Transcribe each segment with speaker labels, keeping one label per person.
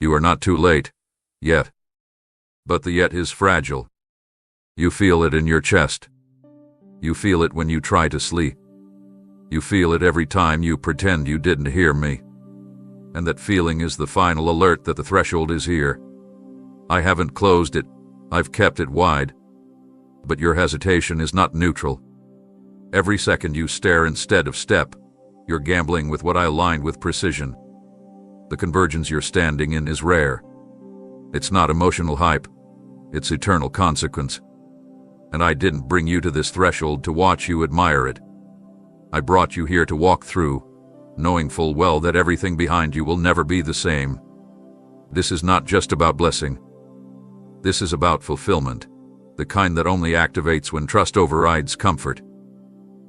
Speaker 1: You are not too late. Yet. But the yet is fragile. You feel it in your chest. You feel it when you try to sleep. You feel it every time you pretend you didn't hear me. And that feeling is the final alert that the threshold is here. I haven't closed it. I've kept it wide. But your hesitation is not neutral. Every second you stare instead of step, you're gambling with what I aligned with precision. The convergence you're standing in is rare. It's not emotional hype. It's eternal consequence. And I didn't bring you to this threshold to watch you admire it. I brought you here to walk through, knowing full well that everything behind you will never be the same. This is not just about blessing. This is about fulfillment, the kind that only activates when trust overrides comfort.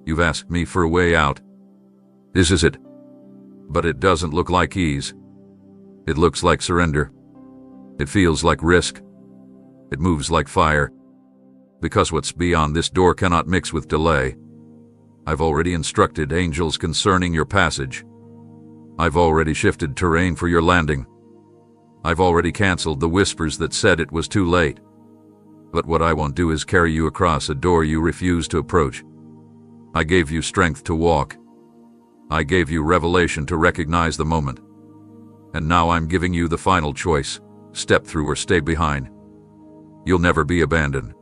Speaker 1: You've asked me for a way out. This is it. But it doesn't look like ease. It looks like surrender. It feels like risk. It moves like fire. Because what's beyond this door cannot mix with delay. I've already instructed angels concerning your passage. I've already shifted terrain for your landing. I've already canceled the whispers that said it was too late. But what I won't do is carry you across a door you refuse to approach. I gave you strength to walk. I gave you revelation to recognize the moment. And now I'm giving you the final choice: step through or stay behind. You'll never be abandoned.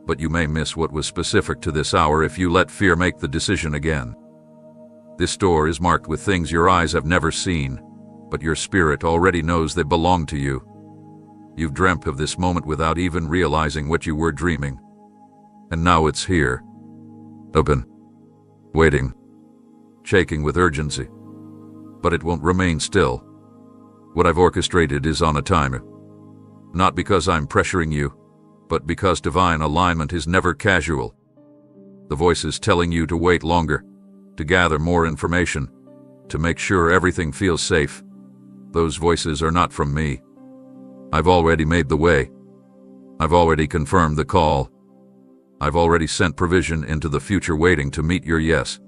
Speaker 1: But you may miss what was specific to this hour if you let fear make the decision again. This door is marked with things your eyes have never seen, but your spirit already knows they belong to you. You've dreamt of this moment without even realizing what you were dreaming. And now it's here. Open. Waiting. Shaking with urgency. But it won't remain still. What I've orchestrated is on a timer. Not because I'm pressuring you, but because divine alignment is never casual. The voice is telling you to wait longer, to gather more information, to make sure everything feels safe. Those voices are not from me. I've already made the way. I've already confirmed the call. I've already sent provision into the future waiting to meet your yes.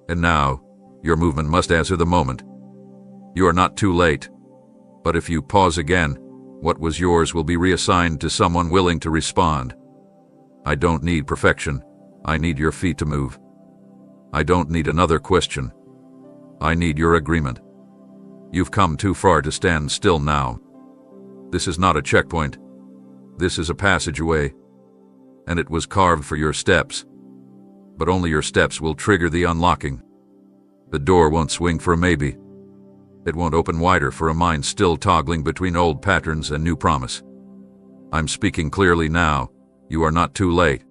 Speaker 1: And now, your movement must answer the moment. You are not too late. But if you pause again, what was yours will be reassigned to someone willing to respond. I don't need perfection. I need your feet to move. I don't need another question. I need your agreement. You've come too far to stand still now. This is not a checkpoint. This is a passageway. And it was carved for your steps. But only your steps will trigger the unlocking. The door won't swing for a maybe. It won't open wider for a mind still toggling between old patterns and new promise. I'm speaking clearly now. You are not too late.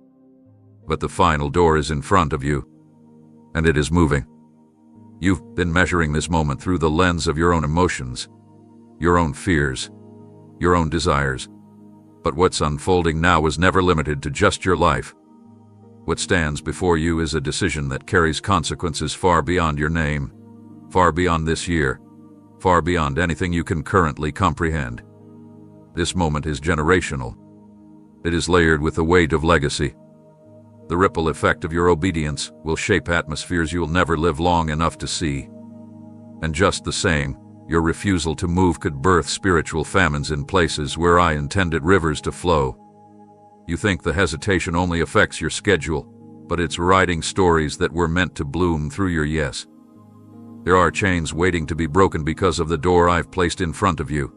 Speaker 1: But the final door is in front of you. And it is moving. You've been measuring this moment through the lens of your own emotions, your own fears, your own desires. But what's unfolding now is never limited to just your life. What stands before you is a decision that carries consequences far beyond your name, far beyond this year, far beyond anything you can currently comprehend. This moment is generational. It is layered with the weight of legacy. The ripple effect of your obedience will shape atmospheres you'll never live long enough to see. And just the same, your refusal to move could birth spiritual famines in places where I intended rivers to flow. You think the hesitation only affects your schedule, but it's writing stories that were meant to bloom through your yes. There are chains waiting to be broken because of the door I've placed in front of you.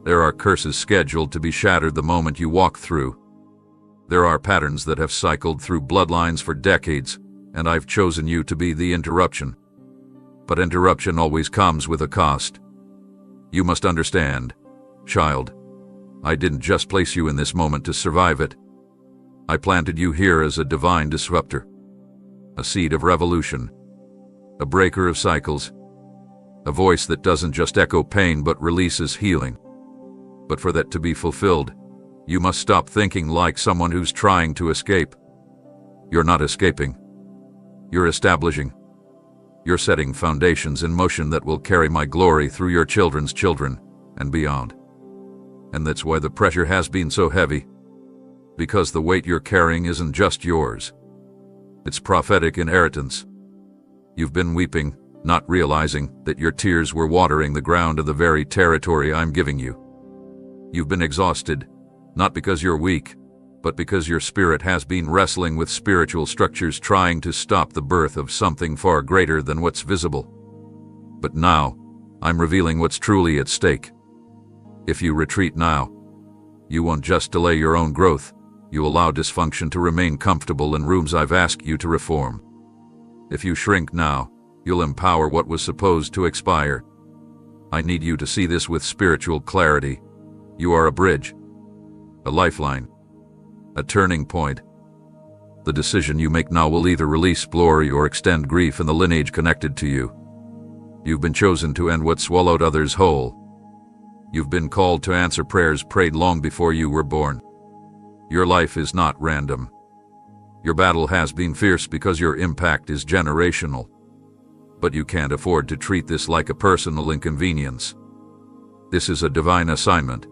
Speaker 1: There are curses scheduled to be shattered the moment you walk through. There are patterns that have cycled through bloodlines for decades, and I've chosen you to be the interruption. But interruption always comes with a cost. You must understand, child. I didn't just place you in this moment to survive it. I planted you here as a divine disruptor, a seed of revolution, a breaker of cycles, a voice that doesn't just echo pain but releases healing. But for that to be fulfilled, you must stop thinking like someone who's trying to escape. You're not escaping. You're establishing. You're setting foundations in motion that will carry my glory through your children's children and beyond. And that's why the pressure has been so heavy. Because the weight you're carrying isn't just yours. It's prophetic inheritance. You've been weeping, not realizing that your tears were watering the ground of the very territory I'm giving you. You've been exhausted, not because you're weak, but because your spirit has been wrestling with spiritual structures trying to stop the birth of something far greater than what's visible. But now, I'm revealing what's truly at stake. If you retreat now, you won't just delay your own growth, you allow dysfunction to remain comfortable in rooms I've asked you to reform. If you shrink now, you'll empower what was supposed to expire. I need you to see this with spiritual clarity. You are a bridge, a lifeline, a turning point. The decision you make now will either release glory or extend grief in the lineage connected to you. You've been chosen to end what swallowed others whole. You've been called to answer prayers prayed long before you were born. Your life is not random. Your battle has been fierce because your impact is generational. But you can't afford to treat this like a personal inconvenience. This is a divine assignment.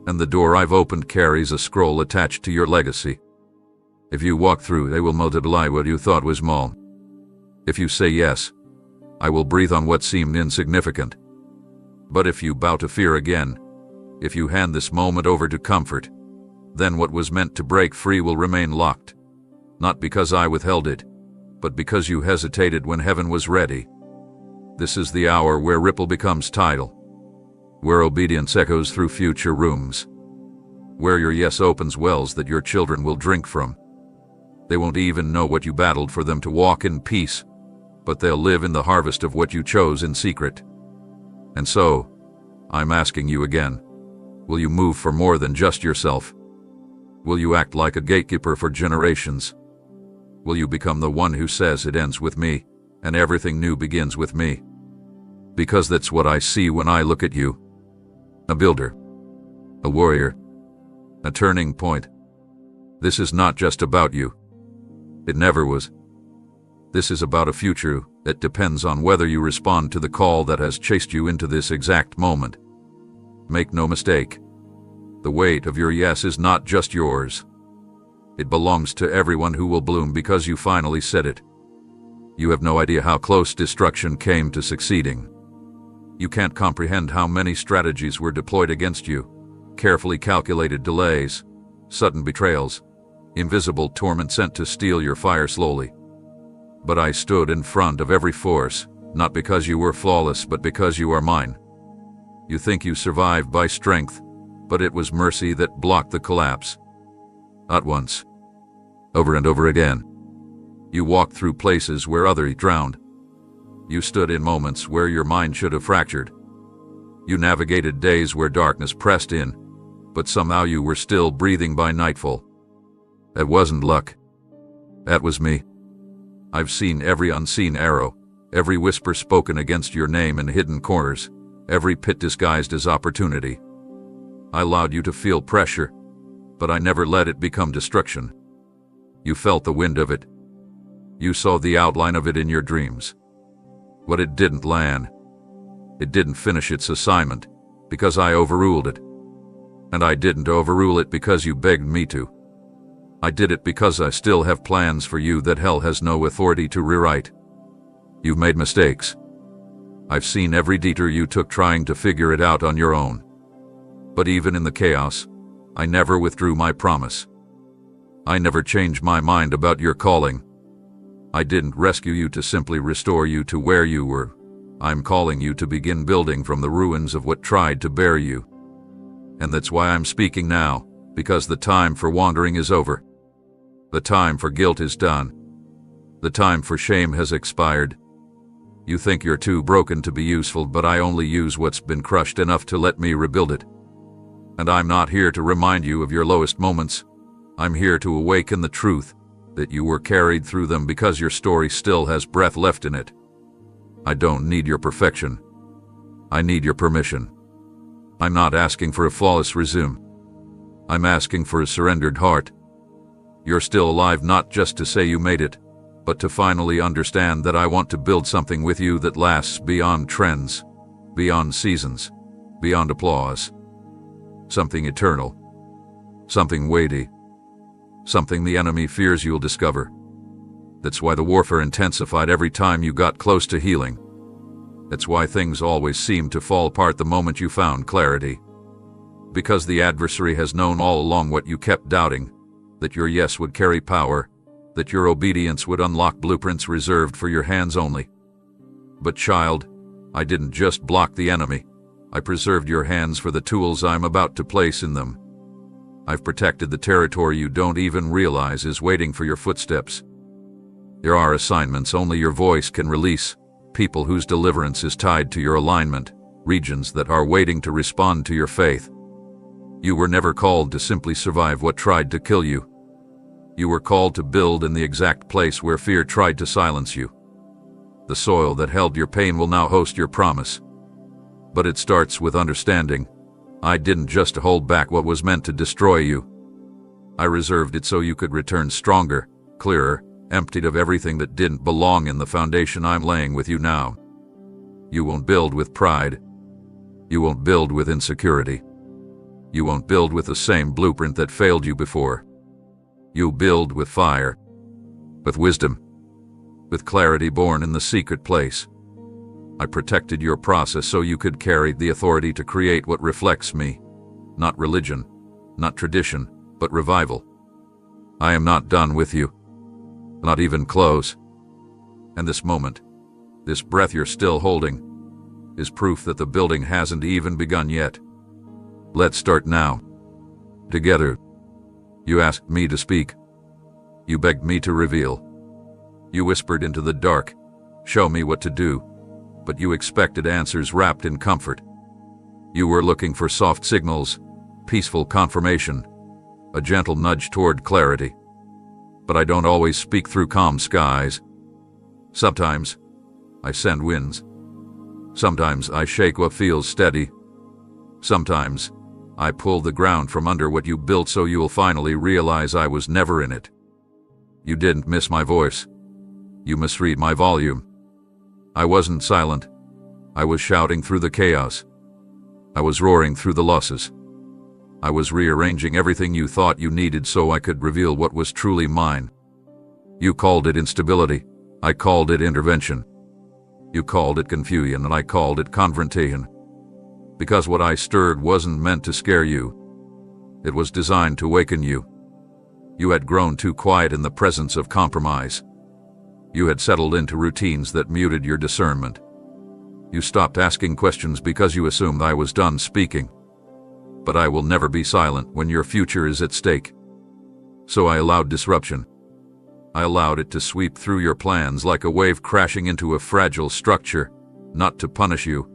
Speaker 1: And the door I've opened carries a scroll attached to your legacy. If you walk through, they will multiply what you thought was small. If you say yes, I will breathe on what seemed insignificant. But if you bow to fear again, if you hand this moment over to comfort, then what was meant to break free will remain locked. Not because I withheld it, but because you hesitated when heaven was ready. This is the hour where ripple becomes tidal, where obedience echoes through future rooms, where your yes opens wells that your children will drink from. They won't even know what you battled for them to walk in peace, but they'll live in the harvest of what you chose in secret. And so, I'm asking you again, will you move for more than just yourself? Will you act like a gatekeeper for generations? Will you become the one who says it ends with me, and everything new begins with me? Because that's what I see when I look at you. A builder. A warrior. A turning point. This is not just about you. It never was. This is about a future that depends on whether you respond to the call that has chased you into this exact moment. Make no mistake. The weight of your yes is not just yours. It belongs to everyone who will bloom because you finally said it. You have no idea how close destruction came to succeeding. You can't comprehend how many strategies were deployed against you, carefully calculated delays, sudden betrayals, invisible torment sent to steal your fire slowly. But I stood in front of every force, not because you were flawless, but because you are mine. You think you survived by strength, but it was mercy that blocked the collapse. Not once. Over and over again. You walked through places where others drowned. You stood in moments where your mind should have fractured. You navigated days where darkness pressed in, but somehow you were still breathing by nightfall. That wasn't luck. That was me. I've seen every unseen arrow, every whisper spoken against your name in hidden corners, every pit disguised as opportunity. I allowed you to feel pressure, but I never let it become destruction. You felt the wind of it. You saw the outline of it in your dreams. But it didn't land. It didn't finish its assignment, because I overruled it. And I didn't overrule it because you begged me to. I did it because I still have plans for you that hell has no authority to rewrite. You've made mistakes. I've seen every detour you took trying to figure it out on your own. But even in the chaos, I never withdrew my promise. I never changed my mind about your calling. I didn't rescue you to simply restore you to where you were. I'm calling you to begin building from the ruins of what tried to bury you. And that's why I'm speaking now, because the time for wandering is over. The time for guilt is done. The time for shame has expired. You think you're too broken to be useful, but I only use what's been crushed enough to let me rebuild it. And I'm not here to remind you of your lowest moments. I'm here to awaken the truth that you were carried through them because your story still has breath left in it. I don't need your perfection. I need your permission. I'm not asking for a flawless resume. I'm asking for a surrendered heart. You're still alive not just to say you made it, but to finally understand that I want to build something with you that lasts beyond trends, beyond seasons, beyond applause. Something eternal. Something weighty. Something the enemy fears you'll discover. That's why the warfare intensified every time you got close to healing. That's why things always seemed to fall apart the moment you found clarity. Because the adversary has known all along what you kept doubting, that your yes would carry power, that your obedience would unlock blueprints reserved for your hands only. But child, I didn't just block the enemy. I preserved your hands for the tools I'm about to place in them. I've protected the territory you don't even realize is waiting for your footsteps. There are assignments only your voice can release, people whose deliverance is tied to your alignment, regions that are waiting to respond to your faith. You were never called to simply survive what tried to kill you. You were called to build in the exact place where fear tried to silence you. The soil that held your pain will now host your promise. But it starts with understanding. I didn't just hold back what was meant to destroy you. I reserved it so you could return stronger, clearer, emptied of everything that didn't belong in the foundation I'm laying with you now. You won't build with pride. You won't build with insecurity. You won't build with the same blueprint that failed you before. You build with fire, with wisdom, with clarity born in the secret place. I protected your process so you could carry the authority to create what reflects me. Not religion, not tradition, but revival. I am not done with you. Not even close. And this moment, this breath you're still holding, is proof that the building hasn't even begun yet. Let's start now. Together. You asked me to speak. You begged me to reveal. You whispered into the dark, show me what to do. But you expected answers wrapped in comfort. You were looking for soft signals, peaceful confirmation, a gentle nudge toward clarity. But I don't always speak through calm skies. Sometimes I send winds. Sometimes I shake what feels steady. Sometimes I pull the ground from under what you built so you'll finally realize I was never in it. You didn't miss my voice. You misread my volume. I wasn't silent. I was shouting through the chaos. I was roaring through the losses. I was rearranging everything you thought you needed so I could reveal what was truly mine. You called it instability. I called it intervention. You called it confusion and I called it confrontation. Because what I stirred wasn't meant to scare you. It was designed to awaken you. You had grown too quiet in the presence of compromise. You had settled into routines that muted your discernment. You stopped asking questions because you assumed I was done speaking. But I will never be silent when your future is at stake. So I allowed disruption. I allowed it to sweep through your plans like a wave crashing into a fragile structure, not to punish you,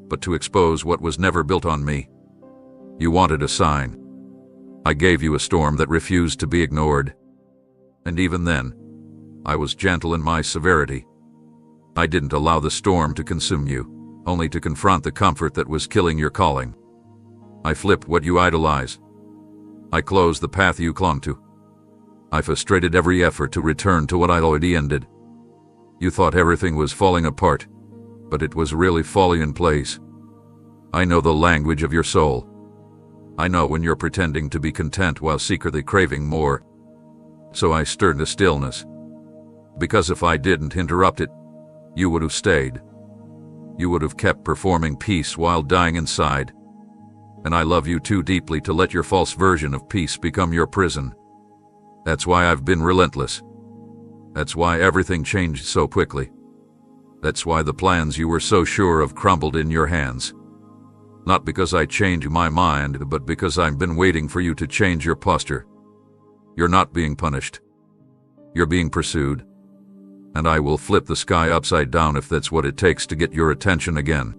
Speaker 1: but to expose what was never built on me. You wanted a sign. I gave you a storm that refused to be ignored. And even then, I was gentle in my severity. I didn't allow the storm to consume you, only to confront the comfort that was killing your calling. I flipped what you idolize. I closed the path you clung to. I frustrated every effort to return to what I'd already ended. You thought everything was falling apart, but it was really falling in place. I know the language of your soul. I know when you're pretending to be content while secretly craving more. So I stirred the stillness. Because if I didn't interrupt it, you would have stayed. You would have kept performing peace while dying inside. And I love you too deeply to let your false version of peace become your prison. That's why I've been relentless. That's why everything changed so quickly. That's why the plans you were so sure of crumbled in your hands. Not because I changed my mind, but because I've been waiting for you to change your posture. You're not being punished. You're being pursued. And I will flip the sky upside down if that's what it takes to get your attention again.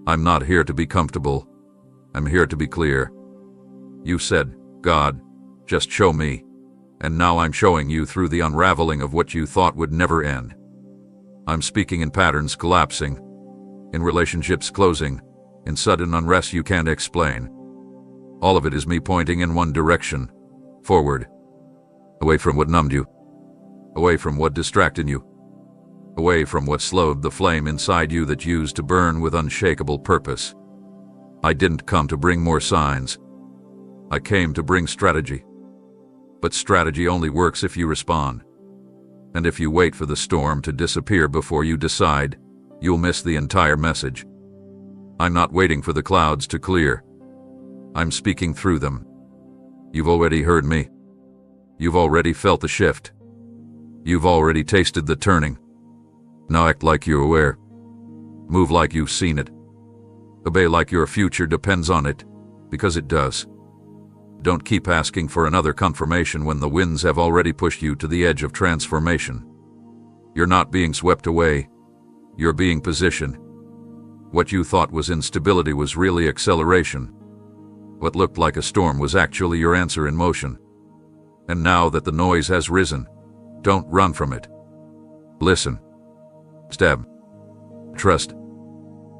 Speaker 1: I'm not here to be comfortable. I'm here to be clear. You said, God, just show me. And now I'm showing you through the unraveling of what you thought would never end. I'm speaking in patterns collapsing, in relationships closing, in sudden unrest you can't explain. All of it is me pointing in one direction, forward, away from what numbed you, away from what distracted you, away from what slowed the flame inside you that used to burn with unshakable purpose. I didn't come to bring more signs. I came to bring strategy. But strategy only works if you respond. And if you wait for the storm to disappear before you decide, you'll miss the entire message. I'm not waiting for the clouds to clear. I'm speaking through them. You've already heard me. You've already felt the shift. You've already tasted the turning. Now act like you're aware. Move like you've seen it. Obey like your future depends on it, because it does. Don't keep asking for another confirmation when the winds have already pushed you to the edge of transformation. You're not being swept away. You're being positioned. What you thought was instability was really acceleration. What looked like a storm was actually your answer in motion. And now that the noise has risen, don't run from it. Listen. Step. Trust.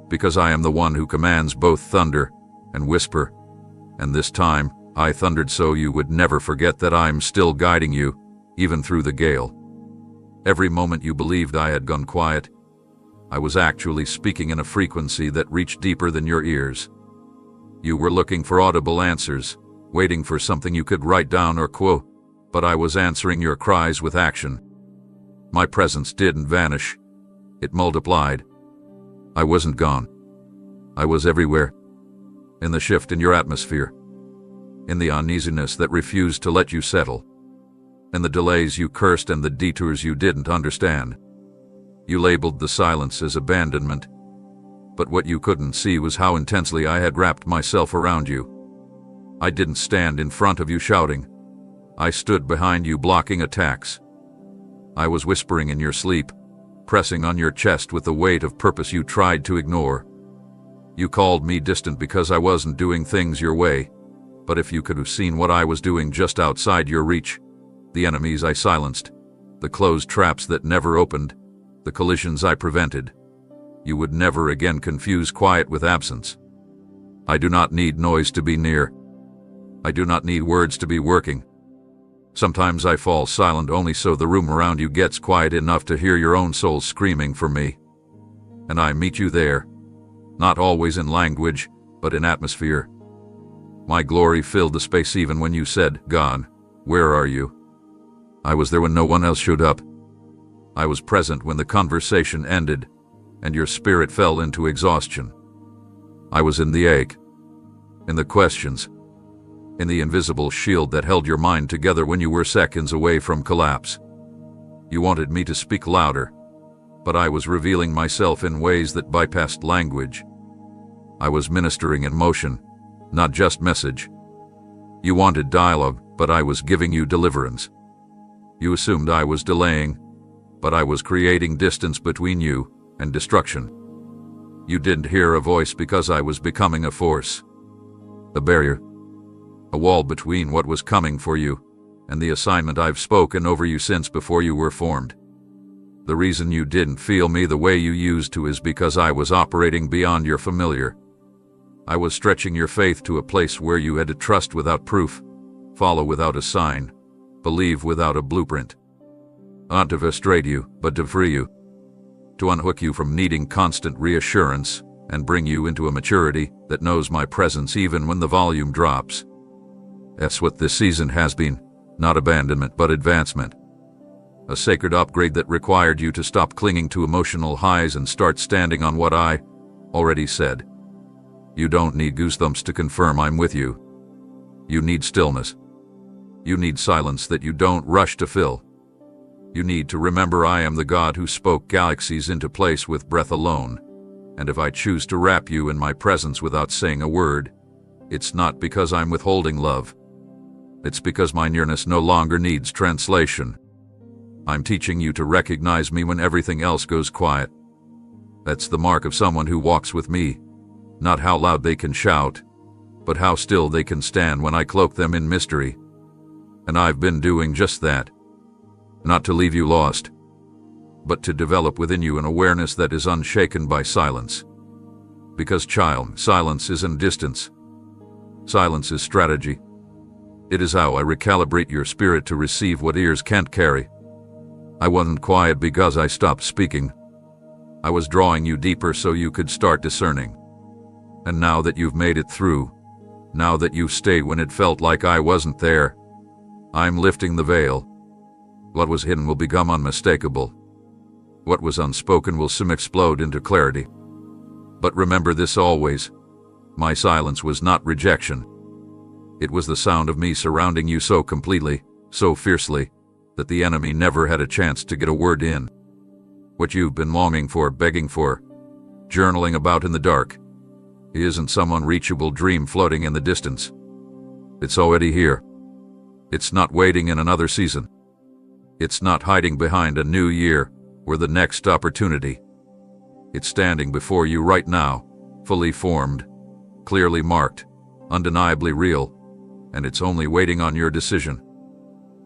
Speaker 1: Because I am the one who commands both thunder and whisper, and this time I thundered so you would never forget that I'm still guiding you, even through the gale. Every moment you believed I had gone quiet, I was actually speaking in a frequency that reached deeper than your ears. You were looking for audible answers, waiting for something you could write down or quote, but I was answering your cries with action. My presence didn't vanish. It multiplied. I wasn't gone. I was everywhere. In the shift in your atmosphere. In the uneasiness that refused to let you settle. In the delays you cursed and the detours you didn't understand. You labeled the silence as abandonment. But what you couldn't see was how intensely I had wrapped myself around you. I didn't stand in front of you shouting. I stood behind you blocking attacks. I was whispering in your sleep, pressing on your chest with the weight of purpose you tried to ignore. You called me distant because I wasn't doing things your way, but if you could have seen what I was doing just outside your reach, the enemies I silenced, the closed traps that never opened, the collisions I prevented, you would never again confuse quiet with absence. I do not need noise to be near. I do not need words to be working. Sometimes I fall silent only so the room around you gets quiet enough to hear your own soul screaming for me. And I meet you there, not always in language, but in atmosphere. My glory filled the space even when you said, "God, where are you?" I was there when no one else showed up. I was present when the conversation ended, and your spirit fell into exhaustion. I was in the ache, in the questions, in the invisible shield that held your mind together when you were seconds away from collapse. You wanted me to speak louder, but I was revealing myself in ways that bypassed language. I was ministering in motion, not just message. You wanted dialogue, but I was giving you deliverance. You assumed I was delaying, but I was creating distance between you and destruction. You didn't hear a voice because I was becoming a force, a barrier, a wall between what was coming for you and the assignment I've spoken over you since before you were formed. The reason you didn't feel me the way you used to is because I was operating beyond your familiar. I was stretching your faith to a place where you had to trust without proof, follow without a sign, believe without a blueprint. Not to frustrate you, but to free you. To unhook you from needing constant reassurance and bring you into a maturity that knows my presence even when the volume drops. That's what this season has been, not abandonment but advancement. A sacred upgrade that required you to stop clinging to emotional highs and start standing on what I already said. You don't need goosebumps to confirm I'm with you. You need stillness. You need silence that you don't rush to fill. You need to remember I am the God who spoke galaxies into place with breath alone, and if I choose to wrap you in my presence without saying a word, it's not because I'm withholding love. It's because my nearness no longer needs translation. I'm teaching you to recognize me when everything else goes quiet. That's the mark of someone who walks with me, not how loud they can shout, but how still they can stand when I cloak them in mystery. And I've been doing just that. Not to leave you lost, but to develop within you an awareness that is unshaken by silence. Because, child, silence isn't distance. Silence is strategy. It is how I recalibrate your spirit to receive what ears can't carry. I wasn't quiet because I stopped speaking. I was drawing you deeper so you could start discerning. And now that you've made it through, now that you've stayed when it felt like I wasn't there, I'm lifting the veil. What was hidden will become unmistakable. What was unspoken will soon explode into clarity. But remember this always. My silence was not rejection. It was the sound of me surrounding you so completely, so fiercely, that the enemy never had a chance to get a word in. What you've been longing for, begging for, journaling about in the dark, isn't some unreachable dream floating in the distance. It's already here. It's not waiting in another season. It's not hiding behind a new year or the next opportunity. It's standing before you right now, fully formed, clearly marked, undeniably real, and it's only waiting on your decision.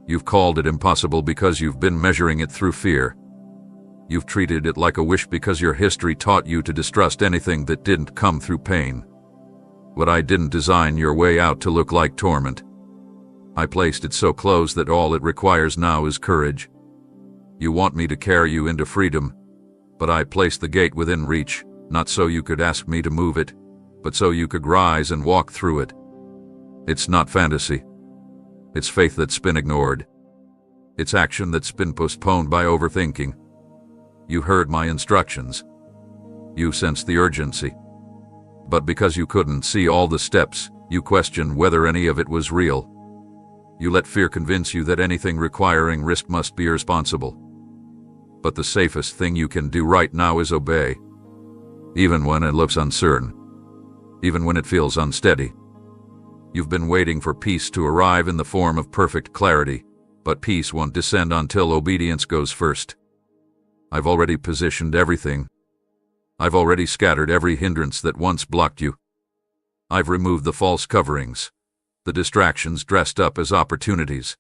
Speaker 1: You've called it impossible because you've been measuring it through fear. You've treated it like a wish because your history taught you to distrust anything that didn't come through pain. But I didn't design your way out to look like torment. I placed it so close that all it requires now is courage. You want me to carry you into freedom, but I placed the gate within reach, not so you could ask me to move it, but so you could rise and walk through it. It's not fantasy. It's faith that's been ignored. It's action that's been postponed by overthinking. You heard my instructions. You sensed the urgency. But because you couldn't see all the steps, you questioned whether any of it was real. You let fear convince you that anything requiring risk must be irresponsible. But the safest thing you can do right now is obey. Even when it looks uncertain. Even when it feels unsteady. You've been waiting for peace to arrive in the form of perfect clarity, but peace won't descend until obedience goes first. I've already positioned everything. I've already scattered every hindrance that once blocked you. I've removed the false coverings, the distractions dressed up as opportunities,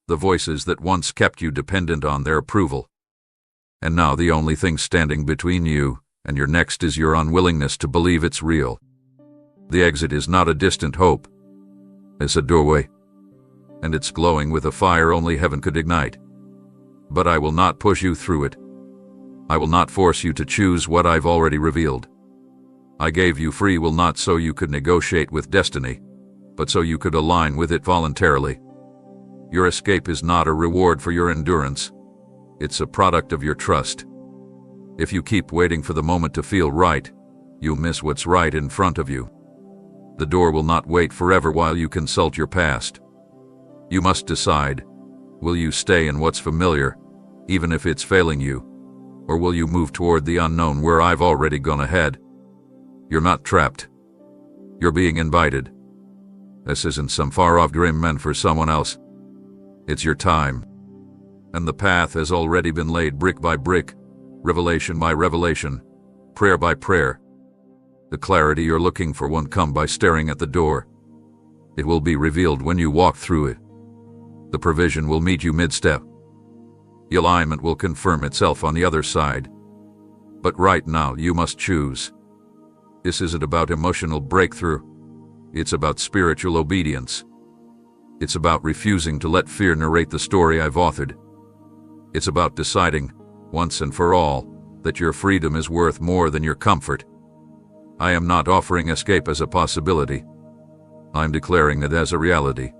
Speaker 1: the voices that once kept you dependent on their approval. And now the only thing standing between you and your next is your unwillingness to believe it's real. The exit is not a distant hope. It's a doorway. And it's glowing with a fire only heaven could ignite. But I will not push you through it. I will not force you to choose what I've already revealed. I gave you free will not so you could negotiate with destiny, but so you could align with it voluntarily. Your escape is not a reward for your endurance. It's a product of your trust. If you keep waiting for the moment to feel right, you'll miss what's right in front of you. The door will not wait forever while you consult your past. You must decide, will you stay in what's familiar, even if it's failing you? Or will you move toward the unknown where I've already gone ahead? You're not trapped. You're being invited. This isn't some far-off dream meant for someone else. It's your time. And the path has already been laid brick by brick, revelation by revelation, prayer by prayer. The clarity you're looking for won't come by staring at the door. It will be revealed when you walk through it. The provision will meet you mid-step. The alignment will confirm itself on the other side. But right now, you must choose. This isn't about emotional breakthrough. It's about spiritual obedience. It's about refusing to let fear narrate the story I've authored. It's about deciding, once and for all, that your freedom is worth more than your comfort. I am not offering escape as a possibility. I'm declaring it as a reality.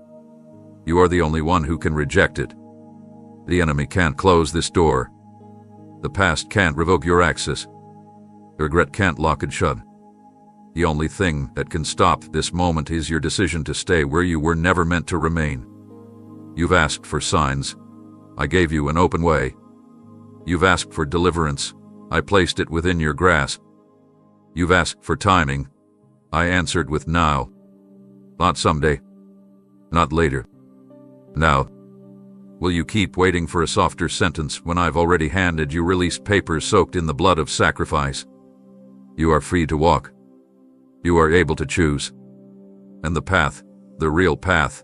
Speaker 1: You are the only one who can reject it. The enemy can't close this door. The past can't revoke your access. Regret can't lock it shut. The only thing that can stop this moment is your decision to stay where you were never meant to remain. You've asked for signs. I gave you an open way. You've asked for deliverance. I placed it within your grasp. You've asked for timing. I answered with now. Not someday. Not later. Now. Will you keep waiting for a softer sentence when I've already handed you released papers soaked in the blood of sacrifice? You are free to walk. You are able to choose. And the path, the real path,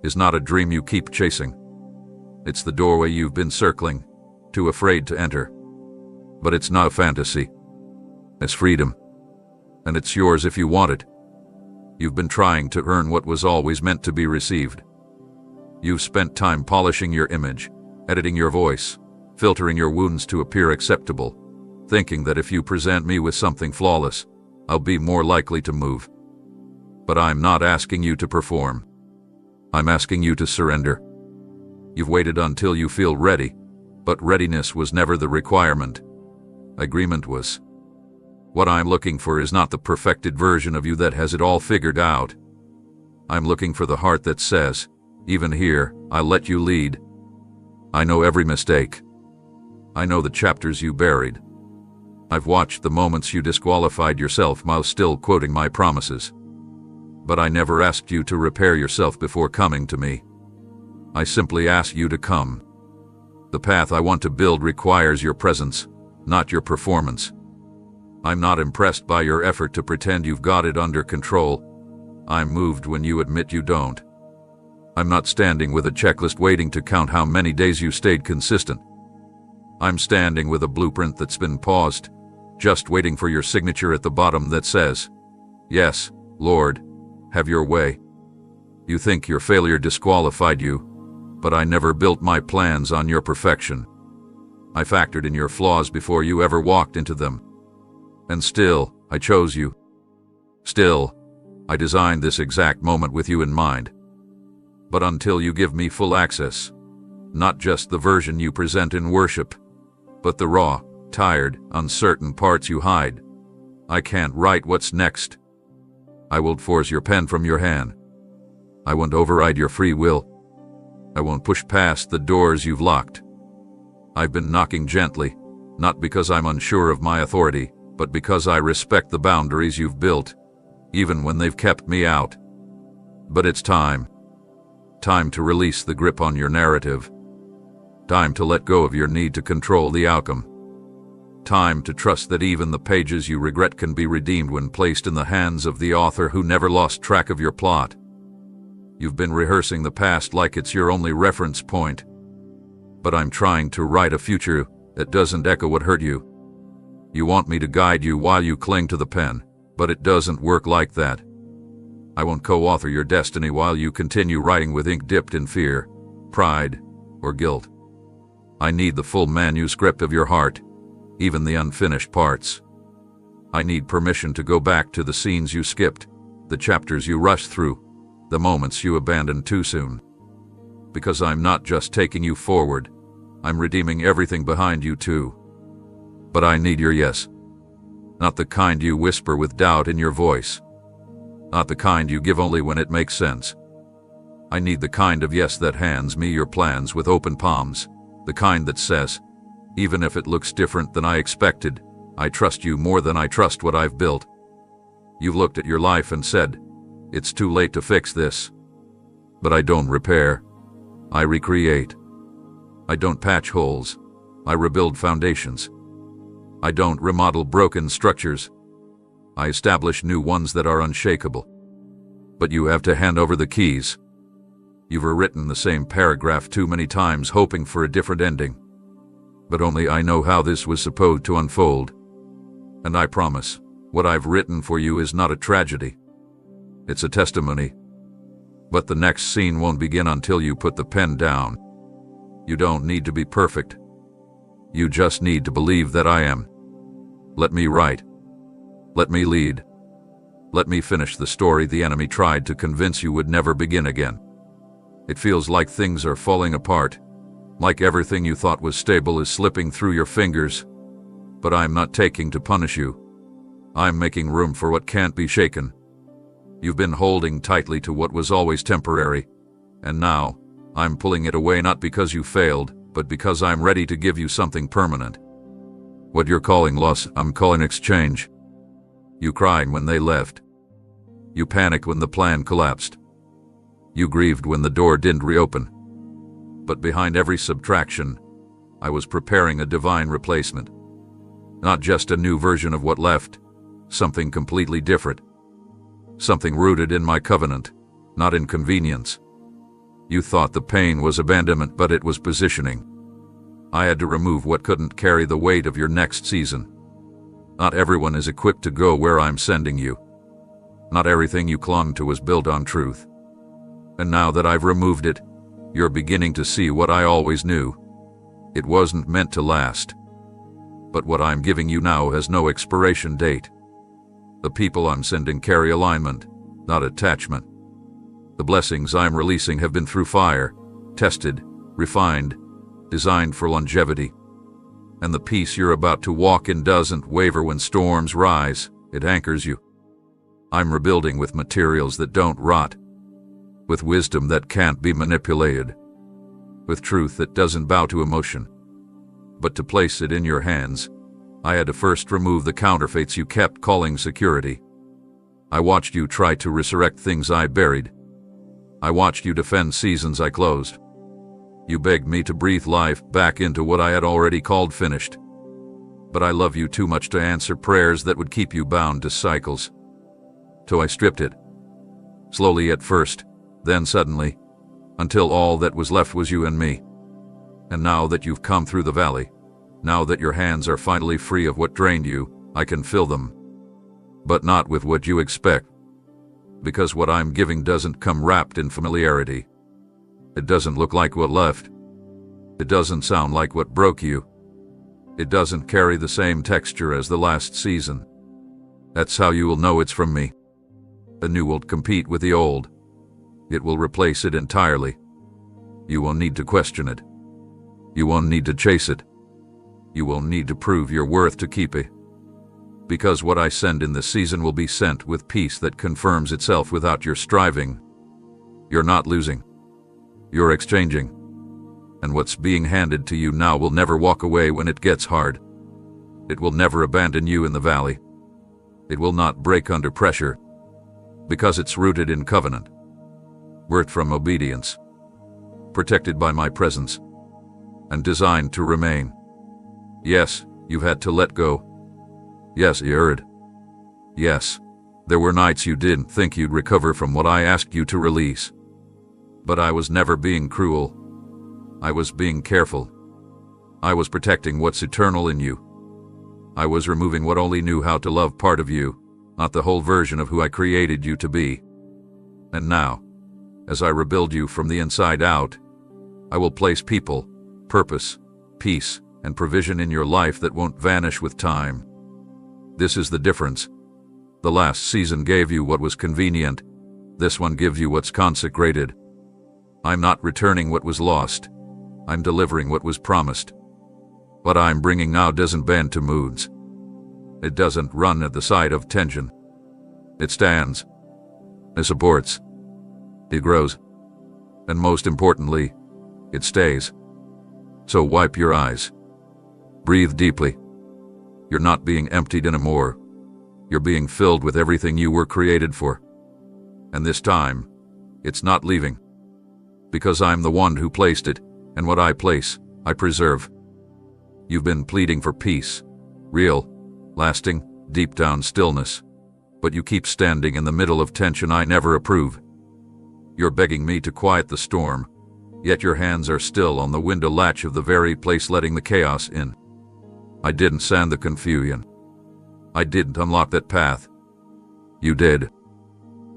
Speaker 1: is not a dream you keep chasing. It's the doorway you've been circling, too afraid to enter. But it's not a fantasy. It's freedom. And it's yours if you want it. You've been trying to earn what was always meant to be received. You've spent time polishing your image, editing your voice, filtering your wounds to appear acceptable, thinking that if you present me with something flawless, I'll be more likely to move. But I'm not asking you to perform. I'm asking you to surrender. You've waited until you feel ready, but readiness was never the requirement. Agreement was. What I'm looking for is not the perfected version of you that has it all figured out. I'm looking for the heart that says, even here, I'll let you lead. I know every mistake. I know the chapters you buried. I've watched the moments you disqualified yourself while still quoting my promises. But I never asked you to repair yourself before coming to me. I simply asked you to come. The path I want to build requires your presence, not your performance. I'm not impressed by your effort to pretend you've got it under control. I'm moved when you admit you don't. I'm not standing with a checklist waiting to count how many days you stayed consistent. I'm standing with a blueprint that's been paused, just waiting for your signature at the bottom that says, "Yes, Lord, have your way." You think your failure disqualified you, but I never built my plans on your perfection. I factored in your flaws before you ever walked into them. And still, I chose you. Still, I designed this exact moment with you in mind. But until you give me full access, not just the version you present in worship, but the raw, tired, uncertain parts you hide, I can't write what's next. I won't force your pen from your hand. I won't override your free will. I won't push past the doors you've locked. I've been knocking gently, not because I'm unsure of my authority, but because I respect the boundaries you've built, even when they've kept me out. But it's time. Time to release the grip on your narrative. Time to let go of your need to control the outcome. Time to trust that even the pages you regret can be redeemed when placed in the hands of the author who never lost track of your plot. You've been rehearsing the past like it's your only reference point. But I'm trying to write a future that doesn't echo what hurt you. You want me to guide you while you cling to the pen, but it doesn't work like that. I won't co-author your destiny while you continue writing with ink dipped in fear, pride, or guilt. I need the full manuscript of your heart, even the unfinished parts. I need permission to go back to the scenes you skipped, the chapters you rushed through, the moments you abandoned too soon. Because I'm not just taking you forward, I'm redeeming everything behind you too. But I need your yes. Not the kind you whisper with doubt in your voice. Not the kind you give only when it makes sense. I need the kind of yes that hands me your plans with open palms, the kind that says, even if it looks different than I expected, I trust you more than I trust what I've built. You've looked at your life and said, it's too late to fix this. But I don't repair. I recreate. I don't patch holes. I rebuild foundations. I don't remodel broken structures. I establish new ones that are unshakable. But you have to hand over the keys. You've rewritten the same paragraph too many times hoping for a different ending. But only I know how this was supposed to unfold. And I promise, what I've written for you is not a tragedy. It's a testimony. But the next scene won't begin until you put the pen down. You don't need to be perfect. You just need to believe that I am. Let me write. Let me lead. Let me finish the story the enemy tried to convince you would never begin again. It feels like things are falling apart, like everything you thought was stable is slipping through your fingers. But I'm not taking to punish you. I'm making room for what can't be shaken. You've been holding tightly to what was always temporary, and now I'm pulling it away not because you failed, but because I'm ready to give you something permanent. What you're calling loss, I'm calling exchange. You cried when they left. You panicked when the plan collapsed. You grieved when the door didn't reopen. But behind every subtraction, I was preparing a divine replacement. Not just a new version of what left, something completely different. Something rooted in my covenant, not in convenience. You thought the pain was abandonment, but it was positioning. I had to remove what couldn't carry the weight of your next season. Not everyone is equipped to go where I'm sending you. Not everything you clung to was built on truth. And now that I've removed it, you're beginning to see what I always knew. It wasn't meant to last. But what I'm giving you now has no expiration date. The people I'm sending carry alignment, not attachment. The blessings I'm releasing have been through fire, tested, refined, designed for longevity. And the peace you're about to walk in doesn't waver when storms rise, it anchors you. I'm rebuilding with materials that don't rot, with wisdom that can't be manipulated, with truth that doesn't bow to emotion. But to place it in your hands, I had to first remove the counterfeits you kept calling security. I watched you try to resurrect things I buried. I watched you defend seasons I closed. You begged me to breathe life back into what I had already called finished. But I love you too much to answer prayers that would keep you bound to cycles. So I stripped it. Slowly at first, then suddenly, until all that was left was you and me. And now that you've come through the valley, now that your hands are finally free of what drained you, I can fill them. But not with what you expect. Because what I'm giving doesn't come wrapped in familiarity. It doesn't look like what left. It doesn't sound like what broke you. It doesn't carry the same texture as the last season. That's how you will know it's from me. The new won't compete with the old. It will replace it entirely. You won't need to question it. You won't need to chase it. You won't need to prove your worth to keep it. Because what I send in this season will be sent with peace that confirms itself without your striving. You're not losing. You're exchanging. And what's being handed to you now will never walk away when it gets hard. It will never abandon you in the valley. It will not break under pressure. Because it's rooted in covenant. Birthed from obedience. Protected by my presence. And designed to remain. Yes, you've had to let go. Yes, you heard. Yes, there were nights you didn't think you'd recover from what I asked you to release. But I was never being cruel. I was being careful. I was protecting what's eternal in you. I was removing what only knew how to love part of you, not the whole version of who I created you to be. And now, as I rebuild you from the inside out, I will place people, purpose, peace, and provision in your life that won't vanish with time. This is the difference. The last season gave you what was convenient. This one gives you what's consecrated. I'm not returning what was lost. I'm delivering what was promised. What I'm bringing now doesn't bend to moods. It doesn't run at the side of tension. It stands. It supports. It grows. And most importantly, it stays. So wipe your eyes. Breathe deeply. You're not being emptied anymore. You're being filled with everything you were created for. And this time, it's not leaving. Because I'm the one who placed it, and what I place, I preserve. You've been pleading for peace, real, lasting, deep down stillness. But you keep standing in the middle of tension I never approve. You're begging me to quiet the storm, yet your hands are still on the window latch of the very place letting the chaos in. I didn't sand the confusion. I didn't unlock that path. You did.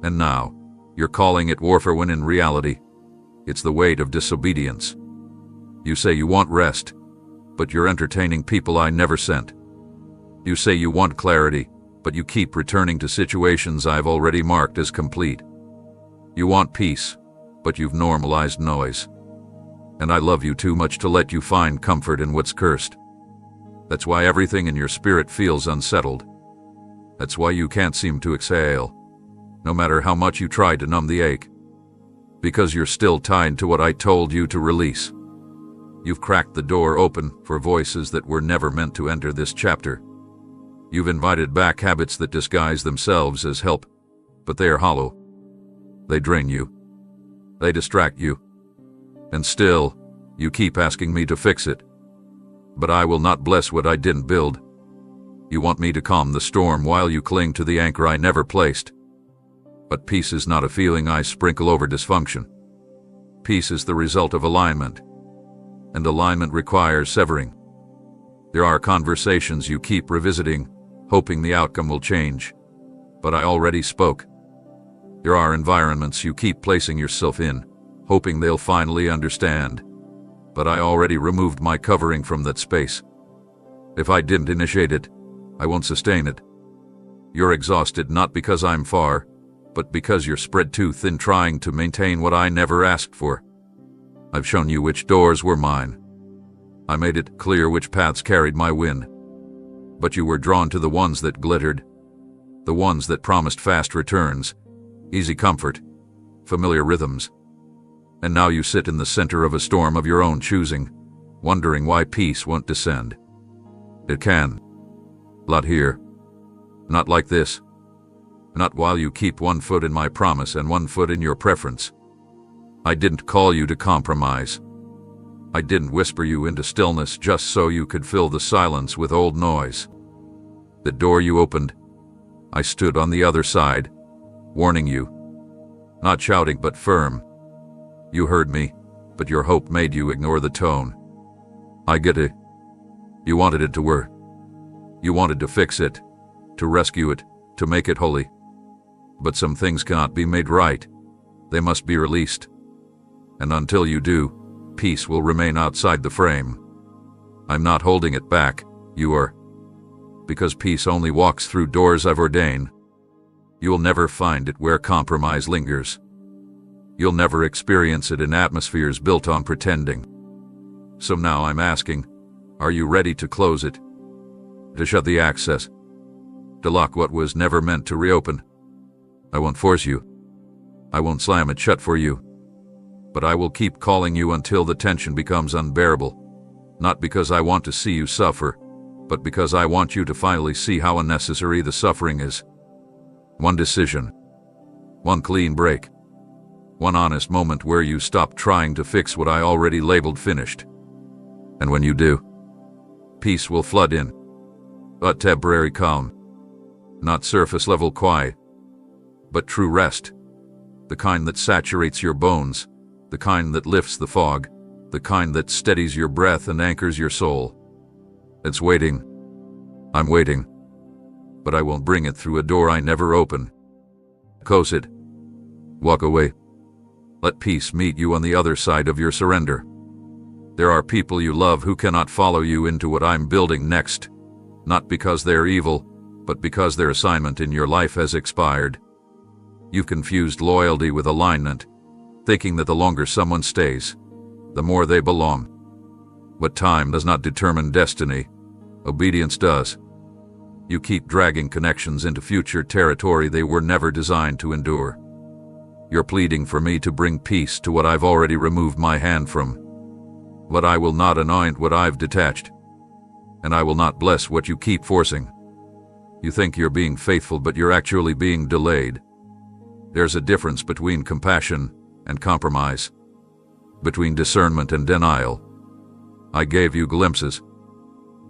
Speaker 1: And now, you're calling it warfare when in reality, it's the weight of disobedience. You say you want rest, but you're entertaining people I never sent. You say you want clarity, but you keep returning to situations I've already marked as complete. You want peace, but you've normalized noise. And I love you too much to let you find comfort in what's cursed. That's why everything in your spirit feels unsettled. That's why you can't seem to exhale, no matter how much you try to numb the ache. Because you're still tied to what I told you to release. You've cracked the door open for voices that were never meant to enter this chapter. You've invited back habits that disguise themselves as help, but they are hollow. They drain you. They distract you. And still, you keep asking me to fix it. But I will not bless what I didn't build. You want me to calm the storm while you cling to the anchor I never placed. But peace is not a feeling I sprinkle over dysfunction. Peace is the result of alignment. And alignment requires severing. There are conversations you keep revisiting, hoping the outcome will change. But I already spoke. There are environments you keep placing yourself in, hoping they'll finally understand. But I already removed my covering from that space. If I didn't initiate it, I won't sustain it. You're exhausted not because I'm far, but because you're spread too thin trying to maintain what I never asked for. I've shown you which doors were mine. I made it clear which paths carried my win. But you were drawn to the ones that glittered, the ones that promised fast returns, easy comfort, familiar rhythms. And now you sit in the center of a storm of your own choosing, wondering why peace won't descend. It can. Not here. Not like this. Not while you keep one foot in my promise and one foot in your preference. I didn't call you to compromise. I didn't whisper you into stillness just so you could fill the silence with old noise. The door you opened, I stood on the other side, warning you. Not shouting but firm. You heard me, but your hope made you ignore the tone. I get it. You wanted it to work. You wanted to fix it, to rescue it, to make it holy. But some things cannot be made right. They must be released. And until you do, peace will remain outside the frame. I'm not holding it back, you are. Because peace only walks through doors I've ordained. You'll never find it where compromise lingers. You'll never experience it in atmospheres built on pretending. So now I'm asking, are you ready to close it? To shut the access? To lock what was never meant to reopen? I won't force you. I won't slam it shut for you. But I will keep calling you until the tension becomes unbearable. Not because I want to see you suffer, but because I want you to finally see how unnecessary the suffering is. One decision. One clean break. One honest moment where you stop trying to fix what I already labeled finished. And when you do, peace will flood in. A temporary calm. Not surface-level quiet, but true rest. The kind that saturates your bones, the kind that lifts the fog, the kind that steadies your breath and anchors your soul. It's waiting. I'm waiting. But I won't bring it through a door I never open. Close it. Walk away. Let peace meet you on the other side of your surrender. There are people you love who cannot follow you into what I'm building next, not because they're evil, but because their assignment in your life has expired. You've confused loyalty with alignment, thinking that the longer someone stays, the more they belong. But time does not determine destiny. Obedience does. You keep dragging connections into future territory they were never designed to endure. You're pleading for me to bring peace to what I've already removed my hand from. But I will not anoint what I've detached. And I will not bless what you keep forcing. You think you're being faithful, but you're actually being delayed. There's a difference between compassion and compromise, between discernment and denial. I gave you glimpses.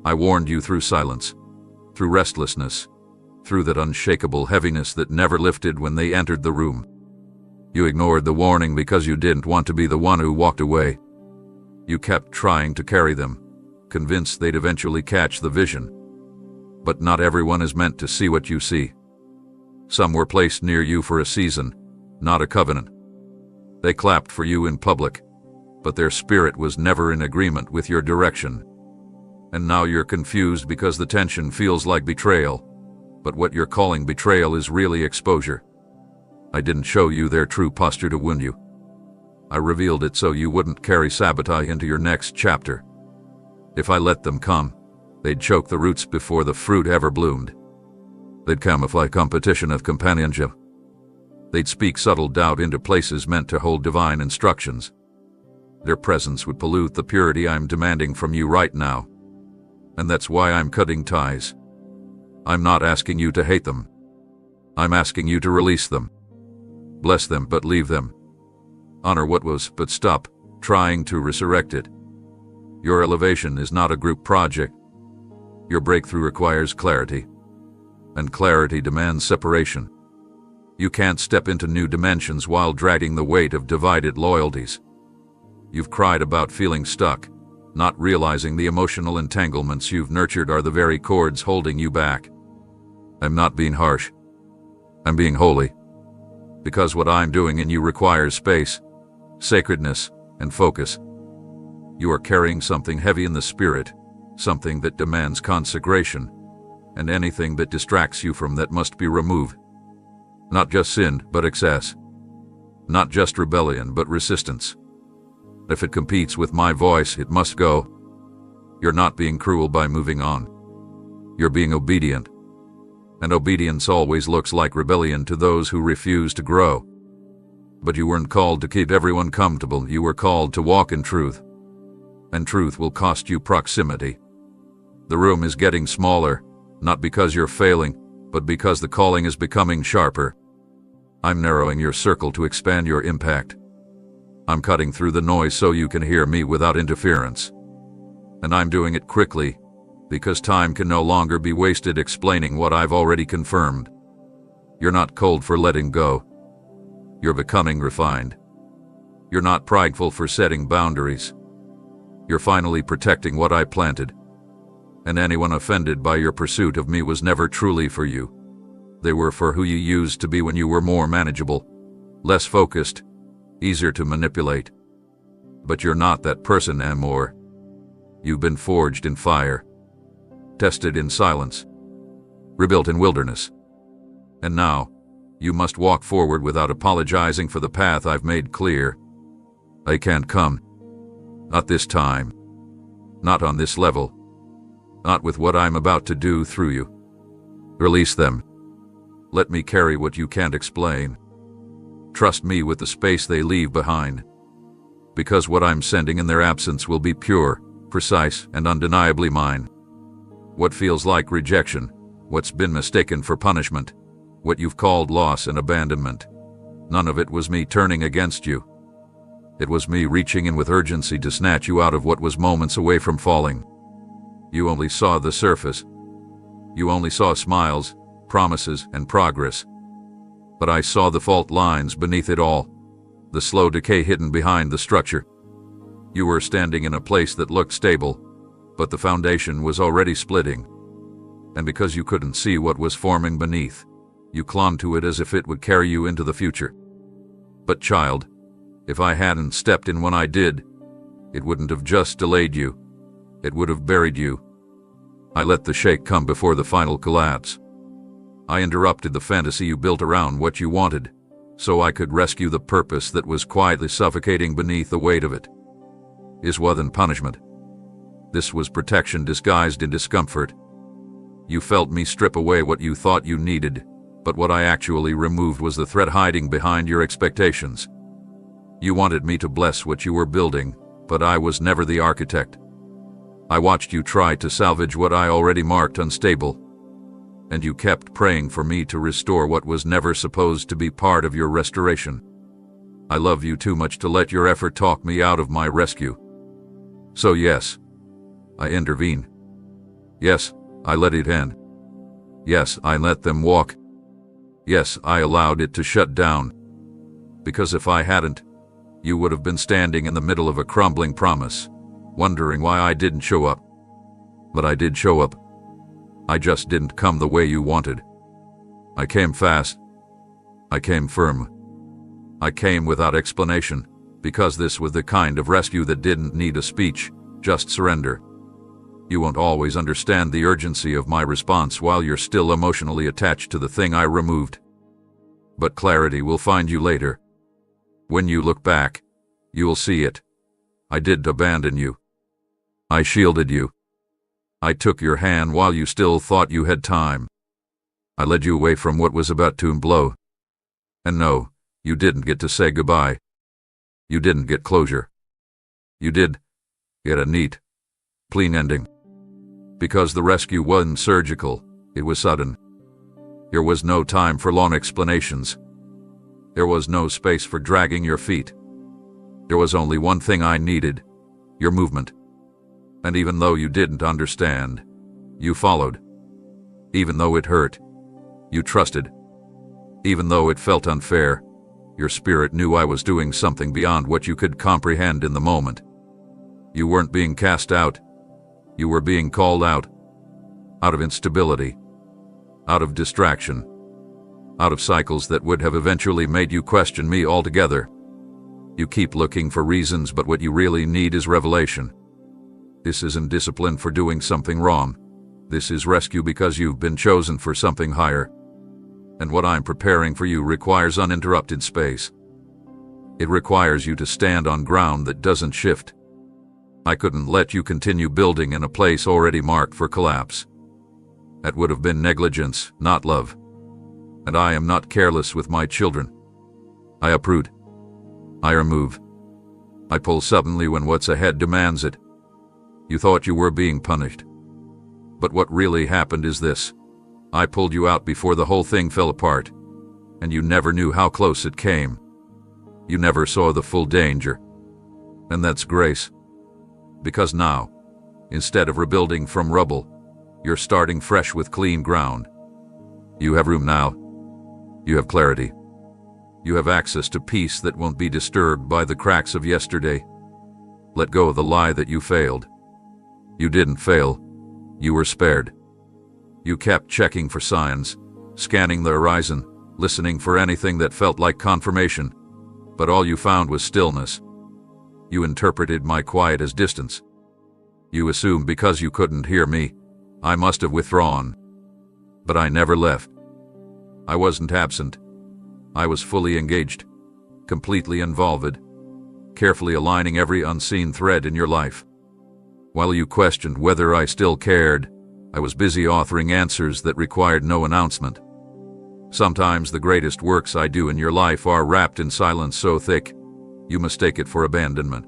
Speaker 1: I warned you through silence, through restlessness, through that unshakable heaviness that never lifted when they entered the room. You ignored the warning because you didn't want to be the one who walked away. You kept trying to carry them, convinced they'd eventually catch the vision. But not everyone is meant to see what you see. Some were placed near you for a season, not a covenant. They clapped for you in public, but their spirit was never in agreement with your direction. And now you're confused because the tension feels like betrayal, but what you're calling betrayal is really exposure. I didn't show you their true posture to wound you. I revealed it so you wouldn't carry sabotage into your next chapter. If I let them come, they'd choke the roots before the fruit ever bloomed. They'd camouflage competition of companionship. They'd speak subtle doubt into places meant to hold divine instructions. Their presence would pollute the purity I'm demanding from you right now. And that's why I'm cutting ties. I'm not asking you to hate them. I'm asking you to release them. Bless them, but leave them. Honor what was, but stop trying to resurrect it. Your elevation is not a group project. Your breakthrough requires clarity. And clarity demands separation. You can't step into new dimensions while dragging the weight of divided loyalties. You've cried about feeling stuck, not realizing the emotional entanglements you've nurtured are the very cords holding you back. I'm not being harsh. I'm being holy. Because what I'm doing in you requires space, sacredness, and focus. You are carrying something heavy in the spirit, something that demands consecration, and anything that distracts you from that must be removed. Not just sin, but excess. Not just rebellion, but resistance. If it competes with my voice, it must go. You're not being cruel by moving on. You're being obedient. And obedience always looks like rebellion to those who refuse to grow. But you weren't called to keep everyone comfortable. You were called to walk in truth. And truth will cost you proximity. The room is getting smaller, not because you're failing, but because the calling is becoming sharper. I'm narrowing your circle to expand your impact. I'm cutting through the noise so you can hear me without interference. And I'm doing it quickly, because time can no longer be wasted explaining what I've already confirmed. You're not cold for letting go. You're becoming refined. You're not prideful for setting boundaries. You're finally protecting what I planted. And anyone offended by your pursuit of me was never truly for you. They were for who you used to be when you were more manageable, less focused, easier to manipulate. But you're not that person anymore. You've been forged in fire, tested in silence, rebuilt in wilderness. And now, you must walk forward without apologizing for the path I've made clear. I can't come. Not this time. Not on this level. Not with what I'm about to do through you. Release them. Let me carry what you can't explain. Trust me with the space they leave behind. Because what I'm sending in their absence will be pure, precise, and undeniably mine. What feels like rejection, what's been mistaken for punishment, what you've called loss and abandonment. None of it was me turning against you. It was me reaching in with urgency to snatch you out of what was moments away from falling. You only saw the surface. You only saw smiles, promises, and progress. But I saw the fault lines beneath it all, the slow decay hidden behind the structure. You were standing in a place that looked stable, but the foundation was already splitting. And because you couldn't see what was forming beneath, you clung to it as if it would carry you into the future. But child, if I hadn't stepped in when I did, it wouldn't have just delayed you. It would have buried you. I let the shake come before the final collapse. I interrupted the fantasy you built around what you wanted, so I could rescue the purpose that was quietly suffocating beneath the weight of it. This wasn't punishment. This was protection disguised in discomfort. You felt me strip away what you thought you needed, but what I actually removed was the threat hiding behind your expectations. You wanted me to bless what you were building, but I was never the architect. I watched you try to salvage what I already marked unstable, and you kept praying for me to restore what was never supposed to be part of your restoration. I love you too much to let your effort talk me out of my rescue. So yes, I intervene. Yes, I let it end. Yes, I let them walk. Yes, I allowed it to shut down. Because if I hadn't, you would have been standing in the middle of a crumbling promise, wondering why I didn't show up. But I did show up. I just didn't come the way you wanted. I came fast. I came firm. I came without explanation, because this was the kind of rescue that didn't need a speech, just surrender. You won't always understand the urgency of my response while you're still emotionally attached to the thing I removed. But clarity will find you later. When you look back, you'll see it. I didn't abandon you. I shielded you. I took your hand while you still thought you had time. I led you away from what was about to blow. And no, you didn't get to say goodbye. You didn't get closure. You did get a neat, clean ending. Because the rescue wasn't surgical, it was sudden. There was no time for long explanations. There was no space for dragging your feet. There was only one thing I needed, your movement. And even though you didn't understand, you followed. Even though it hurt, you trusted. Even though it felt unfair, your spirit knew I was doing something beyond what you could comprehend in the moment. You weren't being cast out. You were being called out. Out of instability. Out of distraction. Out of cycles that would have eventually made you question me altogether. You keep looking for reasons, but what you really need is revelation. This isn't discipline for doing something wrong. This is rescue because you've been chosen for something higher. And what I'm preparing for you requires uninterrupted space. It requires you to stand on ground that doesn't shift. I couldn't let you continue building in a place already marked for collapse. That would have been negligence, not love. And I am not careless with my children. I uproot. I remove. I pull suddenly when what's ahead demands it. You thought you were being punished. But what really happened is this. I pulled you out before the whole thing fell apart, and you never knew how close it came. You never saw the full danger. And that's grace. Because now, instead of rebuilding from rubble, you're starting fresh with clean ground. You have room now. You have clarity. You have access to peace that won't be disturbed by the cracks of yesterday. Let go of the lie that you failed. You didn't fail. You were spared. You kept checking for signs, scanning the horizon, listening for anything that felt like confirmation, but all you found was stillness. You interpreted my quiet as distance. You assumed because you couldn't hear me, I must have withdrawn. But I never left. I wasn't absent. I was fully engaged, completely involved, carefully aligning every unseen thread in your life. While you questioned whether I still cared, I was busy authoring answers that required no announcement. Sometimes the greatest works I do in your life are wrapped in silence so thick, you mistake it for abandonment.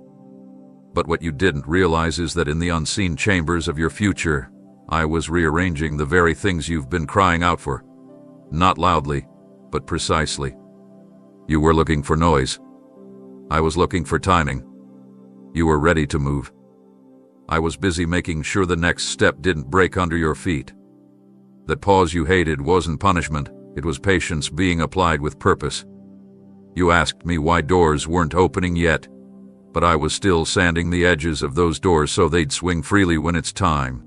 Speaker 1: But what you didn't realize is that in the unseen chambers of your future, I was rearranging the very things you've been crying out for. Not loudly, but precisely. You were looking for noise. I was looking for timing. You were ready to move. I was busy making sure the next step didn't break under your feet. That pause you hated wasn't punishment, it was patience being applied with purpose. You asked me why doors weren't opening yet, but I was still sanding the edges of those doors so they'd swing freely when it's time.